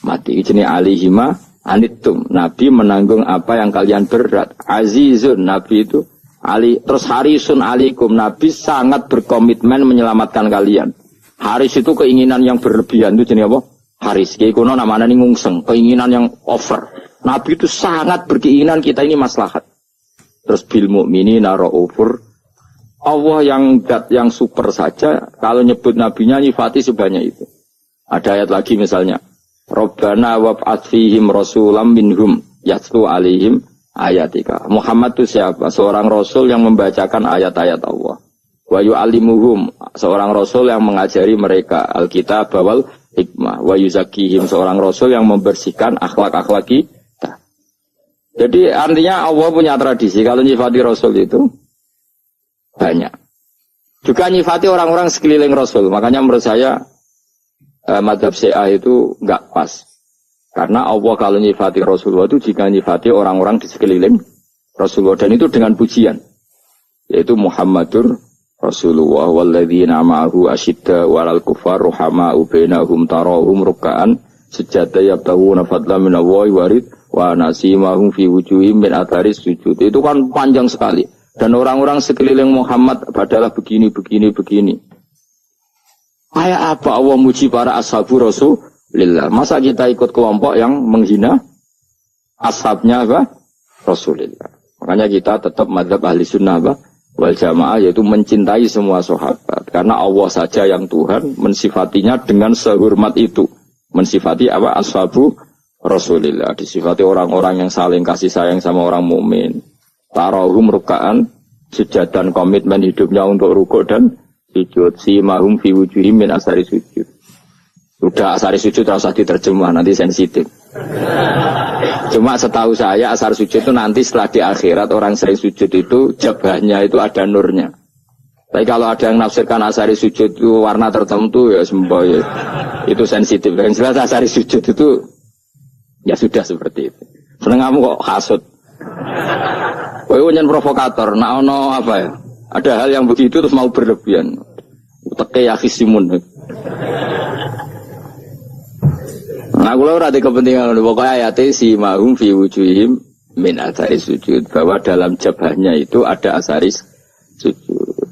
mati. Ini alihima anitum. Nabi menanggung apa yang kalian berat. Azizun, Nabi itu ali. Terus harisun alikum, Nabi sangat berkomitmen menyelamatkan kalian. Haris itu keinginan yang berlebihan itu jenis apa? Haris, kayak kono namanya ini ngungseng, keinginan yang over. Nabi itu sangat berkeinginan kita ini maslahat. Terus bil mukminina raufur. Allah yang super saja, kalau nyebut nabinya nyifati sebanyak itu. Ada ayat lagi misalnya, Rabbana wab'ats fihim rasulam minhum yatlu alaihim ayatika. Muhammad itu siapa? Seorang rasul yang membacakan ayat-ayat Allah. Wa yu'allimuhum, seorang rasul yang mengajari mereka Alkitab wal hikmah. Wa yuzakihim, seorang rasul yang membersihkan akhlak-akhlak kita. Jadi artinya Allah punya tradisi kalau nyifati rasul itu banyak. Juga nyifati orang-orang sekeliling rasul. Makanya menurut saya madhab Syiah itu enggak pas. Karena Allah kalau nyifati Rasulullah itu jika nyifati orang-orang di sekeliling Rasulullah, dan itu dengan pujian. Yaitu Muhammadur Rasulullah walladzina ma'ahu asyidda walal kufar ruhama'u bainahum tarahum ruk'an sujada yabtahuna fadlan minallahi warid wa nasimahum fi wujuhim min atharis sujud. Itu kan panjang sekali. Dan orang-orang sekeliling Muhammad adalah begini. Kayak apa Allah muji para ashabu Rasulullah? Masa kita ikut kelompok yang menghina ashabnya Rasulullah? Makanya kita tetap madzhab ahli sunnah wal jamaah, yaitu mencintai semua sahabat. Karena Allah saja yang Tuhan mensifatinya dengan sehormat itu. Mensifati ashabu Rasulullah. Disifati orang-orang yang saling kasih sayang sama orang mukmin. Tarahum ruka'an, sujud dan komitmen hidupnya untuk rukuk dan sujud. Simahum fi wujuhim min asari sujud. Udah asari sujud harus diterjemah, nanti sensitif. Cuma setahu saya asar sujud itu nanti setelah di akhirat orang sering sujud itu jabahnya itu ada nurnya. Tapi kalau ada yang nafsirkan asari sujud itu warna tertentu ya semboh ya. Itu sensitif. Yang jelas asari sujud itu ya sudah seperti itu. Seneng kamu kok hasut. Kowe nyen provokator, nak ono apa ya? Ada hal yang begitu terus mau berlebihan. Teke ya khisimun. Nah, kalau ada kepentingan pokoknya ayat si mahum fi wujuhim min athari sujud, bahwa dalam jabahnya itu ada asaris sujud.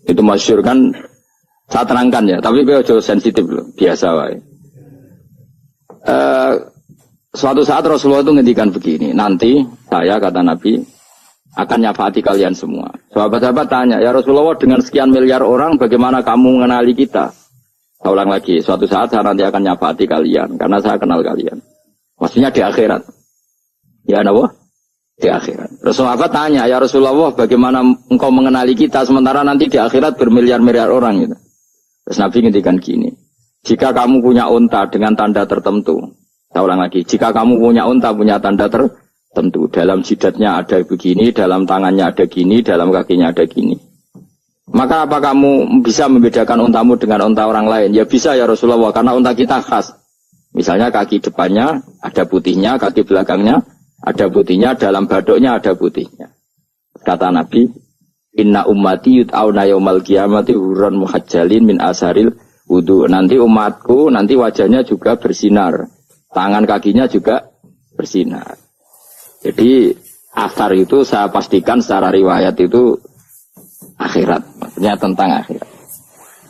Itu masyhur kan, saya terangkan ya, tapi gue jauh sensitif loh, biasa wae. Suatu saat Rasulullah itu ngendikan begini, nanti saya kata Nabi akan nyafaati kalian semua. Sahabat-sahabat tanya, ya Rasulullah dengan sekian miliar orang bagaimana kamu mengenali kita? Saya ulang lagi, suatu saat saya nanti akan nyafaati kalian karena saya kenal kalian. Maksudnya di akhirat. Ya apa? Di akhirat. Rasulullah tanya, ya Rasulullah bagaimana engkau mengenali kita sementara nanti di akhirat bermiliar-miliar orang gitu. Terus Nabi ngendikan gini, jika kamu punya unta dengan tanda tertentu, saya ulang lagi, jika kamu punya unta punya tanda tertentu, dalam jidatnya ada begini, dalam tangannya ada gini, dalam kakinya ada gini, maka apa kamu bisa membedakan untamu dengan unta orang lain? Ya bisa ya Rasulullah, karena unta kita khas. Misalnya kaki depannya ada putihnya, kaki belakangnya ada putihnya, dalam badoknya ada putihnya. Kata Nabi, inna ummati yut'auna yaumal qiyamati hurran muhajjalin min asaril wudu. Nanti umatku, nanti wajahnya juga bersinar, tangan kakinya juga bersinar. Jadi asar itu saya pastikan secara riwayat itu akhirat, maksudnya tentang akhirat.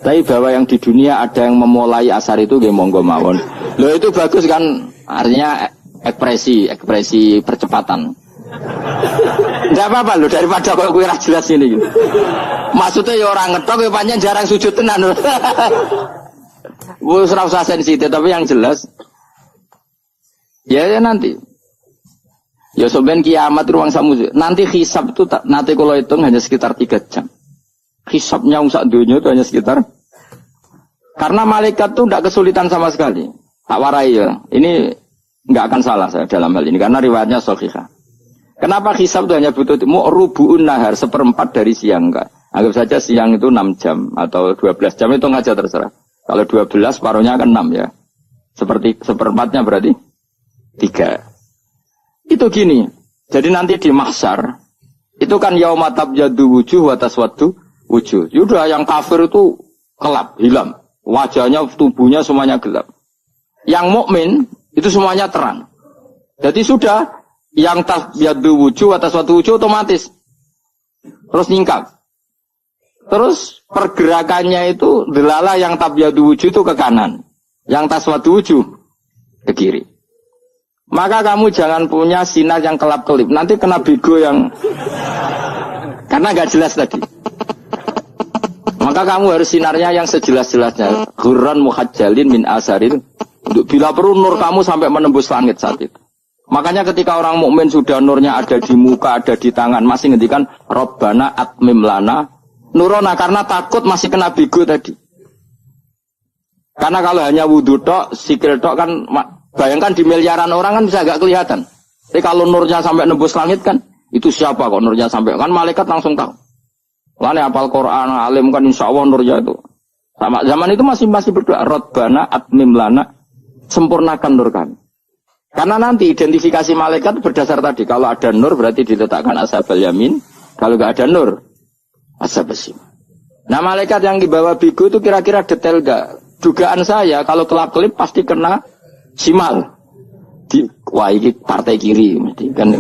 Tapi bahwa yang di dunia ada yang memulai asar itu nggih monggo mawon. Loh itu bagus kan, artinya ekspresi percepatan. Enggak apa-apa loh, daripada kok kowe ora jelas ini. Maksudnya ya orang ngetok ya panjang jarang sujud tenan. Wes ora usah sensitif, tapi yang jelas ya nanti. Ya soben kiamat ruang samu. Nanti hisab itu nanti kalau hitung hanya sekitar 3 jam. Hisabnya sak dunia itu hanya sekitar. Karena malaikat itu tidak kesulitan sama sekali. Tak warai ya. Ini nggak akan salah saya dalam hal ini karena riwayatnya sahihah. Kenapa hisab itu hanya butuh rubu'un nahar, 1/4 dari siang enggak. Anggap saja siang itu 6 jam atau 12 jam itu aja terserah. Kalau 12 paruhnya akan 6 ya. Seperti 1/4-nya berarti 3. Itu gini. Jadi nanti di mahsyar itu kan yauma tabyaddu wujuh wa taswaddu wujuh. Yaudah yang kafir itu gelap, hilang. Wajahnya, tubuhnya semuanya gelap. Yang mukmin itu semuanya terang. Jadi sudah yang tabyaddu wujuh wa taswaddu wujuh otomatis terus nyingkap. Terus pergerakannya itu delala yang tabyaddu wujuh itu ke kanan, yang taswaddu wujuh ke kiri. Maka kamu jangan punya sinar yang kelap-kelip. Nanti kena bego yang karena gak jelas tadi. Maka kamu harus sinarnya yang sejelas-jelasnya. Ghurran muhajjalin min asarin. Untuk bila perlu nur kamu sampai menembus langit saat itu. Makanya ketika orang mukmin sudah nurnya ada di muka, ada di tangan, masih ngendikan Rabbana atmim lana nurona karena takut masih kena bego tadi. Karena kalau hanya wudu tok, sikil tok kan bayangkan di miliaran orang kan bisa agak kelihatan. Tapi kalau nurnya sampai nembus langit kan, itu siapa kok nurnya sampai? Kan malaikat langsung tahu. Lane hafal Quran, alim kan insya Allah nurnya itu. Sama zaman itu masih berdoa, Rabbana atmim lana, sempurnakan nur kami. Karena nanti identifikasi malaikat berdasar tadi. Kalau ada nur berarti diletakkan ashabal yamin. Kalau nggak ada nur, ashabal shimal. Nah malaikat yang dibawa bigu itu kira-kira detail nggak? Dugaan saya kalau kelap-kelip pasti kena simal. Wah ini partai kiri mesti kan.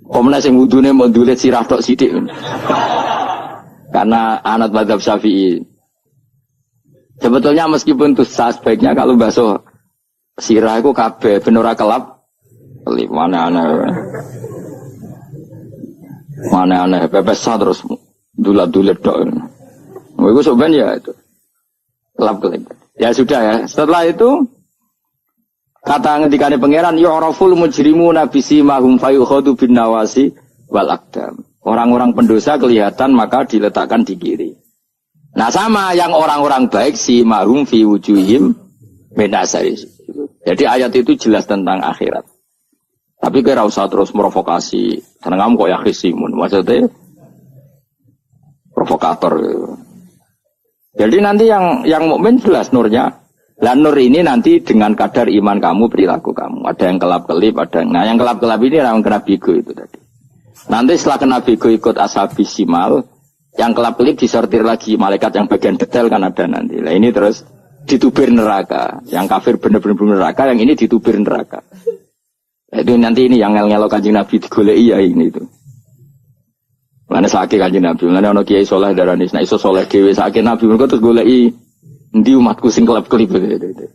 Omna sing wudune mau dulet sirah tok sithik. Karena anat mazhab Syafi'i. Sebetulnya meskipun itu sebaiknya kalau basuh sirah itu kabeh ben ora kelap. Kelip mana aneh pepes terus dulat-dulet tok. Iku soben ya itu. Kelap-kelip. Ya sudah ya. Setelah itu kata ngendikane pangeran yu'raful mujrimuna bisimahum fayukhadu bin nawasi wal aqdam. Orang-orang pendosa kelihatan maka diletakkan di kiri. Nah sama yang orang-orang baik si mahum fi wujuhim min asari. Jadi ayat itu jelas tentang akhirat. Tapi kira usah terus provokasi. Karena kamu kok yakhisimun. Maksudnya provokator. Jadi nanti yang mukmin jelas nurnya. Lah nur ini nanti dengan kadar iman kamu, perilaku kamu. Ada yang kelap-kelip, ada yang... Nah yang kelap-kelip ini yang kena bigo itu tadi. Nanti setelah kena bigo ikut ashabi simal, yang kelap-kelip disortir lagi. Malaikat yang bagian detail kan ada nanti. Nah ini terus ditubir neraka. Yang kafir benar-benar neraka, yang ini ditubir neraka. Itu nanti ini yang ngel-ngelok kanjeng Nabi digoleki ya ini itu. Mana sakit kanjeng Nabi, mana ono kiai soleh darani, nah iso soleh dhewe sakit Nabi mergo terus goleki endi umatku sing kelep-kelip gitu.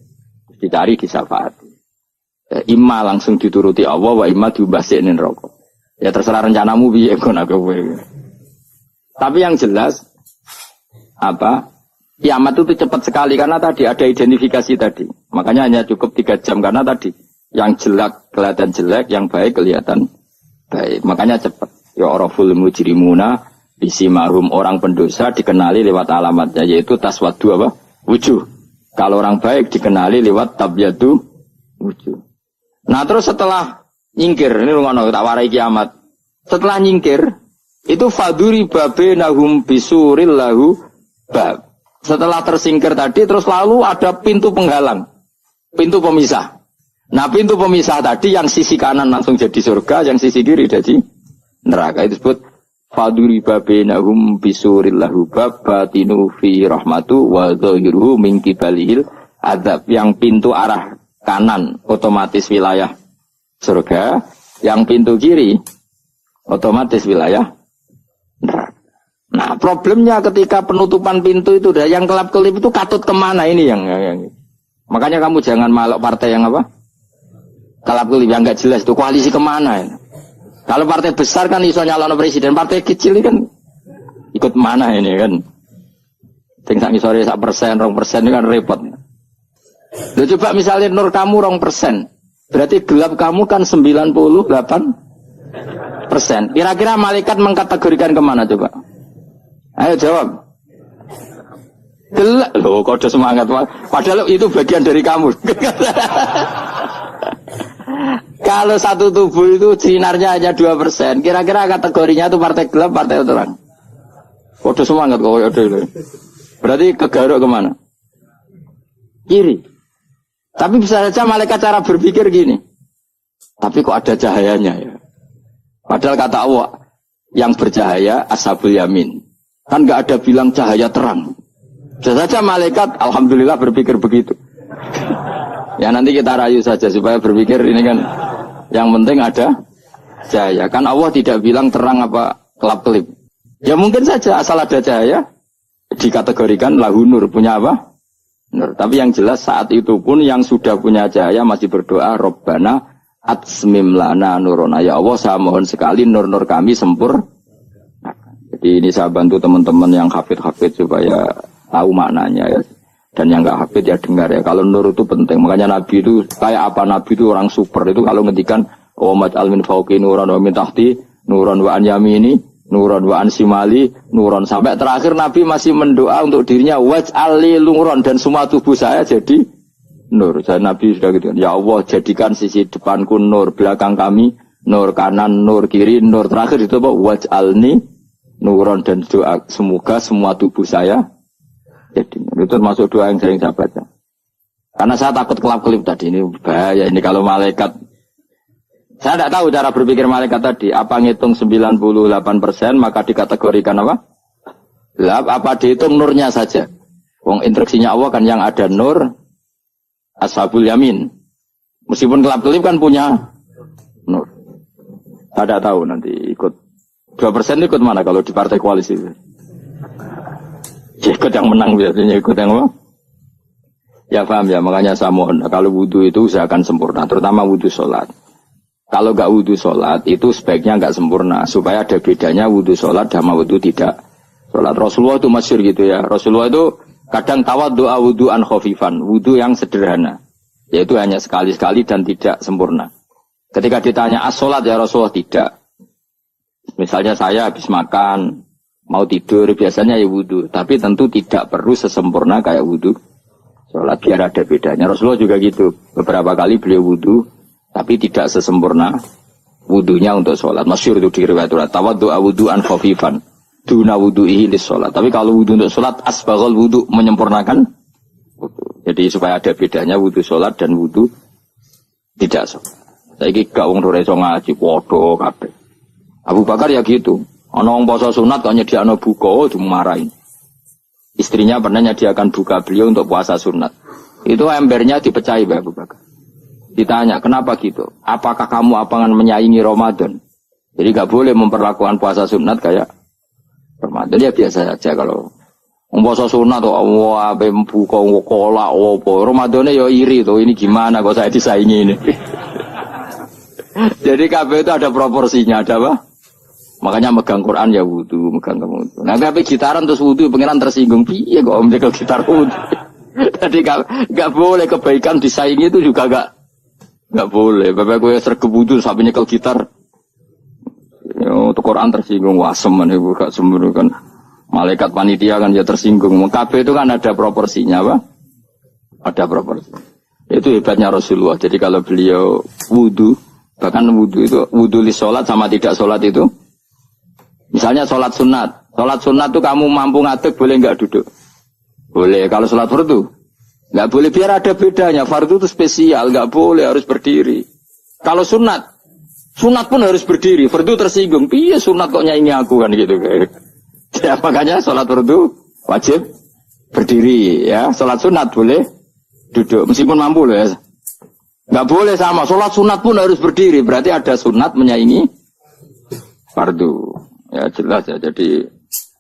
Dicari disafaati. Imma langsung dituruti Allah wa imma diumbasine neraka. Ya terserah rencanamu piye kon aku kowe. Tapi yang jelas apa? Kiamat itu cepat sekali karena tadi ada identifikasi tadi. Makanya hanya cukup 3 jam karena tadi yang jelek kelihatan jelek, yang baik kelihatan baik. Makanya cepat. Ya oraful mujrimuna bisimahum, orang pendosa dikenali lewat alamatnya yaitu taswaddu apa? Wujuh. Kalau orang baik dikenali lewat tabyadu wujuh. Nah terus setelah nyingkir, ini ngono tak warai kiamat. Setelah nyingkir itu faduri babenahum bisuril lahu bab. Setelah tersingkir tadi terus lalu ada pintu penghalang, pintu pemisah. Nah pintu pemisah tadi yang sisi kanan langsung jadi surga, yang sisi kiri jadi neraka. Itu disebut faduri babenahum bisuril lahu bab batinu fi rahmatu wa zahiruhu min kibalihil adzab. Yang pintu arah kanan otomatis wilayah surga, yang pintu kiri otomatis wilayah neraka. Nah, problemnya ketika penutupan pintu itu dah yang kelap-kelip itu katut kemana ini yang makanya kamu jangan malok partai yang apa? Kelap-kelip yang enggak jelas itu koalisi kemana ya? Kalau partai besar kan iso nyalon presiden, partai kecil ini kan ikut mana ini kan? Tinggal sore 1%, 2% ini kan repot. Loh, coba misalnya nur kamu 2%, berarti gelap kamu kan 98%. Kira-kira malaikat mengkategorikan kemana coba? Ayo jawab. Gelap. Loh, kode semangat. Padahal itu bagian dari kamu. Kalau satu tubuh itu sinarnya hanya 2%, kira-kira kategorinya itu partai gelap, partai terang. Kode semangat kok itu. Berarti kegaruk kemana? Kiri. Tapi bisa saja malaikat cara berpikir gini. Tapi kok ada cahayanya ya? Padahal kata Allah, yang bercahaya ashabul yamin. Kan nggak ada bilang cahaya terang. Bisa saja malaikat, alhamdulillah berpikir begitu. Ya nanti kita rayu saja supaya berpikir ini kan yang penting ada cahaya. Kan Allah tidak bilang terang apa kelap-kelip. Ya mungkin saja asal ada cahaya dikategorikan lahu nur, punya apa? Nur. Tapi yang jelas saat itu pun yang sudah punya cahaya masih berdoa Rabbana atsmim lana nurona. Ya Allah, saya mohon sekali nur-nur kami sempurna. Jadi ini saya bantu teman-teman yang hafid-hafid supaya tahu maknanya ya. Dan yang nggak hafid ya dengar ya. Kalau nur itu penting. Makanya Nabi itu kayak apa? Nabi itu orang super. Itu kalau ngedikan wa maj'al min fawqi nuran wa min tahti nuran wa an yamini nuran wa an simali nuran. Sampai terakhir Nabi masih mendoa untuk dirinya waj'al li nuran, dan semua tubuh saya jadi nur. Saya Nabi sudah gitu. Ya Allah, jadikan sisi depanku nur, belakang kami nur, kanan nur, kiri nur. Terakhir itu apa? Waj'alni nuron, dan doa semoga semua tubuh saya jadi nur. Itu termasuk doa yang sering saya baca. Karena saya takut kelap-kelip tadi, ini bahaya ini kalau malaikat. Saya tidak tahu cara berpikir malaikat tadi. Apa ngitung 98% maka dikategorikan apa? Gelap, apa dihitung nurnya saja? Wong instruksinya Allah kan yang ada nur ashabul yamin. Meskipun kelap-kelip kan punya nur. Saya tidak tahu nanti ikut 2% ikut mana kalau di partai koalisi? Ya, ikut yang menang biasanya, ikut yang apa? Ya paham ya, makanya saya mohon kalau wudhu itu usahakan sempurna, terutama wudhu sholat. Kalau nggak wudhu sholat itu sebaiknya nggak sempurna, supaya ada bedanya wudhu sholat sama wudhu tidak sholat. Rasulullah itu masyhur gitu ya. Rasulullah itu kadang tawaddu'a wudhu'an khafifan, wudhu yang sederhana, yaitu hanya sekali-sekali dan tidak sempurna. Ketika ditanya as-sholat ya Rasulullah, tidak. Misalnya saya habis makan, mau tidur, biasanya ya wudhu, tapi tentu tidak perlu sesempurna kayak wudhu sholat, biar ada bedanya. Rasulullah juga gitu, beberapa kali beliau wudhu tapi tidak sesempurna wudunya untuk sholat. Masyhur itu di riwayat tawaddu'a wudhu'an khafifan duna wudhu'ihi lis sholat. Tapi kalau wudhu untuk sholat asbaghal wudhu, menyempurnakan wudhu. Jadi supaya ada bedanya wudhu sholat dan wudhu tidak sholat. Saiki gak wong ora iso ngaji padha kabeh. Abu Bakar ya gitu. Ana wong poso sunat kok nyediakno buka dimarahin. Istrinya pernah nyediakan buka beliau untuk puasa sunat. Itu embernya dipecahi Mbak Abu Bakar. Ditanya, kenapa gitu? Apakah kamu akan menyaingi Ramadan? Jadi gak boleh memperlakukan puasa sunat kayak Ramadan. Ya biasa saja kalau puasa sunat tuh wah buka kolak apa. Ramadannya ya iri tuh, ini gimana kok saya disaingi ini. Jadi kabeh itu ada proporsinya, ada apa? Makanya megang Quran ya wudu, megang wudu. Nah tapi gitaran terus wudu, pengiran tersinggung. Piye kok om jaga gitar wudu? Jadi gak boleh kebaikan disaingi itu juga gak boleh. Bapak gue sergep wudu sampai nyekel gitar. Untuk Quran tersinggung, wah semen ibu gak semburu kan. Malaikat panitia kan ya tersinggung. Kabeh itu kan ada proporsinya apa? Ada proporsi. Itu hebatnya Rasulullah. Jadi kalau beliau wudu, bahkan wudu itu wudu li sholat sama tidak sholat itu. Misalnya sholat sunat. Sholat sunat itu kamu mampu ngadeg boleh nggak duduk? Boleh. Kalau sholat fardu nggak boleh, biar ada bedanya. Fardu itu spesial, nggak boleh, harus berdiri. Kalau sunat pun harus berdiri. Fardu tersinggung. Iya sunat kok nyaingi aku kan gitu. Ya, makanya sholat fardu wajib berdiri. Ya, sholat sunat boleh duduk meskipun mampu loh ya. Nggak boleh sama. Sholat sunat pun harus berdiri. Berarti ada sunat menyaingi fardu. Ya jelas ya. Jadi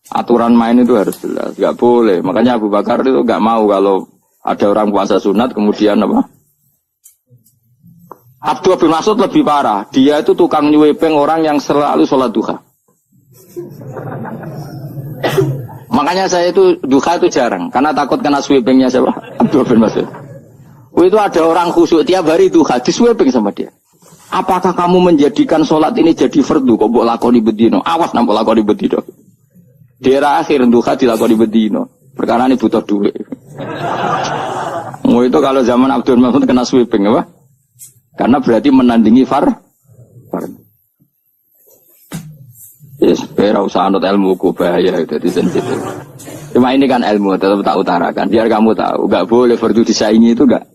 Aturan main itu harus jelas, nggak boleh. Makanya Abu Bakar itu nggak mau kalau ada orang puasa sunat kemudian apa? Abdullah bin Mas'ud lebih parah. Dia itu tukang nyuwepeng orang yang selalu sholat duha. Makanya saya itu duha itu jarang, karena takut kena sweepingnya siapa? Abdullah bin Mas'ud. Itu ada orang khusyuk tiap hari duha disweping sama dia. Apakah kamu menjadikan sholat ini jadi fardu? Kok mbok lakoni bedino? Awas nampak lakoni bedino. Daerah akhir duha dilakoni bedino. Perkara ini butuh duit. Itu kalau zaman Abdul Mahmud kena sweeping apa? Karena berarti menandingi fardu. Yes, ora usah anut ilmu ku bahaya itu sensitif. Cuma ini kan ilmu tetap tak utarakan. Biar kamu tahu, enggak boleh fardu disaingi itu enggak.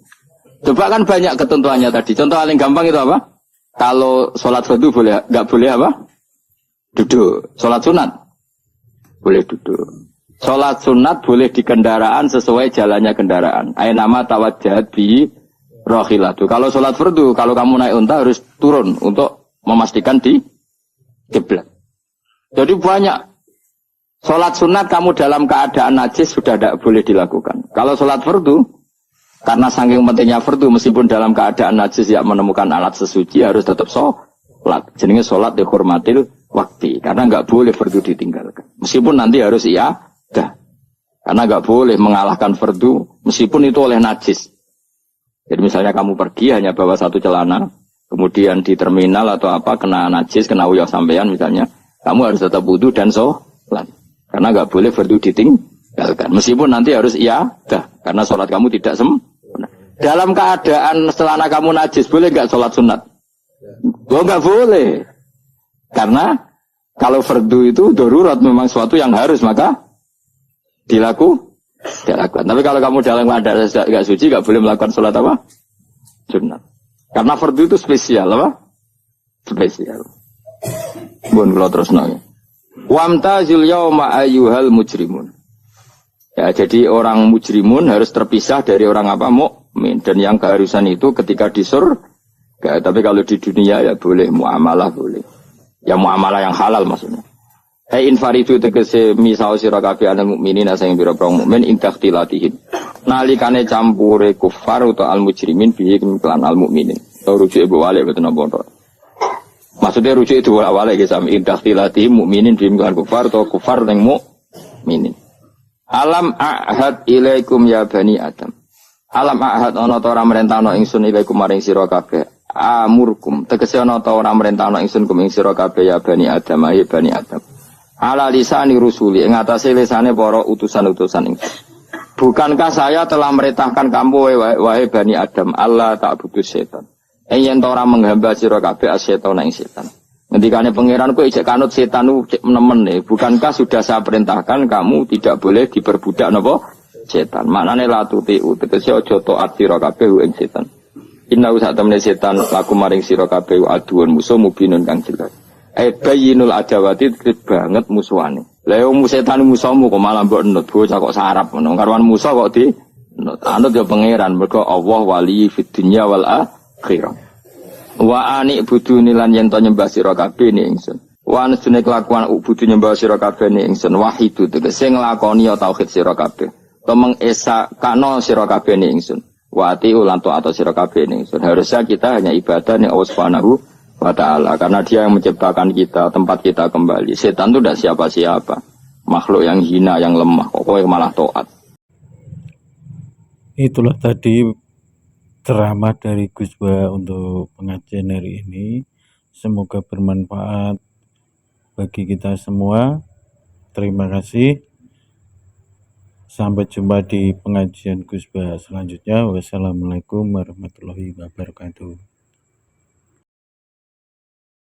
Coba kan banyak ketentuannya tadi. Contoh paling gampang itu apa? Kalau sholat fardu boleh, enggak boleh apa? Duduk. Sholat sunat boleh duduk. Sholat sunat boleh di kendaraan sesuai jalannya kendaraan. Nama tawajjahat bi rohilatu. Kalau sholat fardu, kalau kamu naik unta harus turun untuk memastikan di kiblat. Jadi banyak sholat sunat kamu dalam keadaan najis sudah tidak boleh dilakukan. Kalau sholat fardu, karena saking pentingnya fardu, meskipun dalam keadaan najis yang menemukan alat sesuci harus tetap sholat. Jenenge sholat dihormatil waktu, karena nggak boleh fardu ditinggalkan. Meskipun nanti harus dah, karena nggak boleh mengalahkan fardu, meskipun itu oleh najis. Jadi misalnya kamu pergi hanya bawa satu celana, kemudian di terminal atau apa kena najis, kena uyah sampean misalnya, kamu harus tetap wudu dan sholat, karena nggak boleh fardu ditinggalkan. Meskipun nanti harus dah, karena sholat kamu tidak sempurna. Dalam keadaan celana kamu najis, boleh nggak sholat sunat? Oh nggak boleh. Karena kalau fardu itu darurat memang sesuatu yang harus maka dilakukan. Tapi kalau kamu dalam keadaan nggak suci nggak boleh melakukan sholat apa? Sunat. Karena fardu itu spesial apa? Spesial. Bun kalau terus nanya. Wamtazil yauma ayyuhal mujrimun. Ya jadi orang mujrimun harus terpisah dari orang apa? Mukmin. Dan yang keharusan itu ketika di surga. Tapi kalau di dunia ya boleh muamalah boleh. Ya muamalah yang halal maksudnya. Infaridu tegese misal sira kabeh ana mukminin sing pira-pira mukmin intaktilatihim. Nalikane campure kufar utawa al mujrimin bihi kelan al mukminin. Rujuk ibu wale betul napa. Maksudnya rujuk itu wale ge sami intaktilatihim mukminin bihi kelan kufar utawa kufar ning mukminin. Alam ahad ilaikum ya bani Adam. Alam ahad ana ta ora merentano ingsun ilaikum maring sira kabeh. Amurkum tegese ana ta ora merentano ingsun kum ing sira kabeh ya bani Adam ae bani Adam. Ala lisani rusuli ing atase lisane para utusan-utusan ingsun. Bukankah saya telah merintahkan kamu wahai bani Adam Allah tak butuh setan. Yen ta ora menghamba sira kabeh asetan ing setan. Ngendikane pangeran kowe ijek kanut setan ku cek nemen. Bukankah sudah saya perintahkan kamu tidak boleh diperbudak napa setan. Maknane la tutiu tegese aja taat sira kabeh ing setan. Inna usak temne setan laku maring sira kabeh aduun musuh mubinun kang jelas. Bayinul adawati banget musuhane. Lah yo setan musuhmu kok malah mbok enut bocah kok sarap ngono. Karwan musuh kok di anut ya pangeran mergo Allah wali fid dunya wal akhirah. Wa ani buduni lan yen to nyembah sira kabeh ni ingsun. Wa anune kelakuan budu nyembah sira kabeh ni ingsun wahidu tegese nglakoni tauhid sira kabeh. To mengesa kano sira kabeh ni ingsun. Wati ulan to atau sira kabeh ning ingsun. Harusnya kita hanya ibadah ning Allah Subhanahu wa taala karena Dia yang menciptakan kita, tempat kita kembali. Setan itu tidak siapa-siapa. Makhluk yang hina, yang lemah, kok malah taat.
Itulah tadi ceramah dari Gus Ba untuk pengajian hari ini. Semoga bermanfaat bagi kita semua. Terima kasih. Sampai jumpa di pengajian Gus Ba selanjutnya. Wassalamualaikum warahmatullahi wabarakatuh.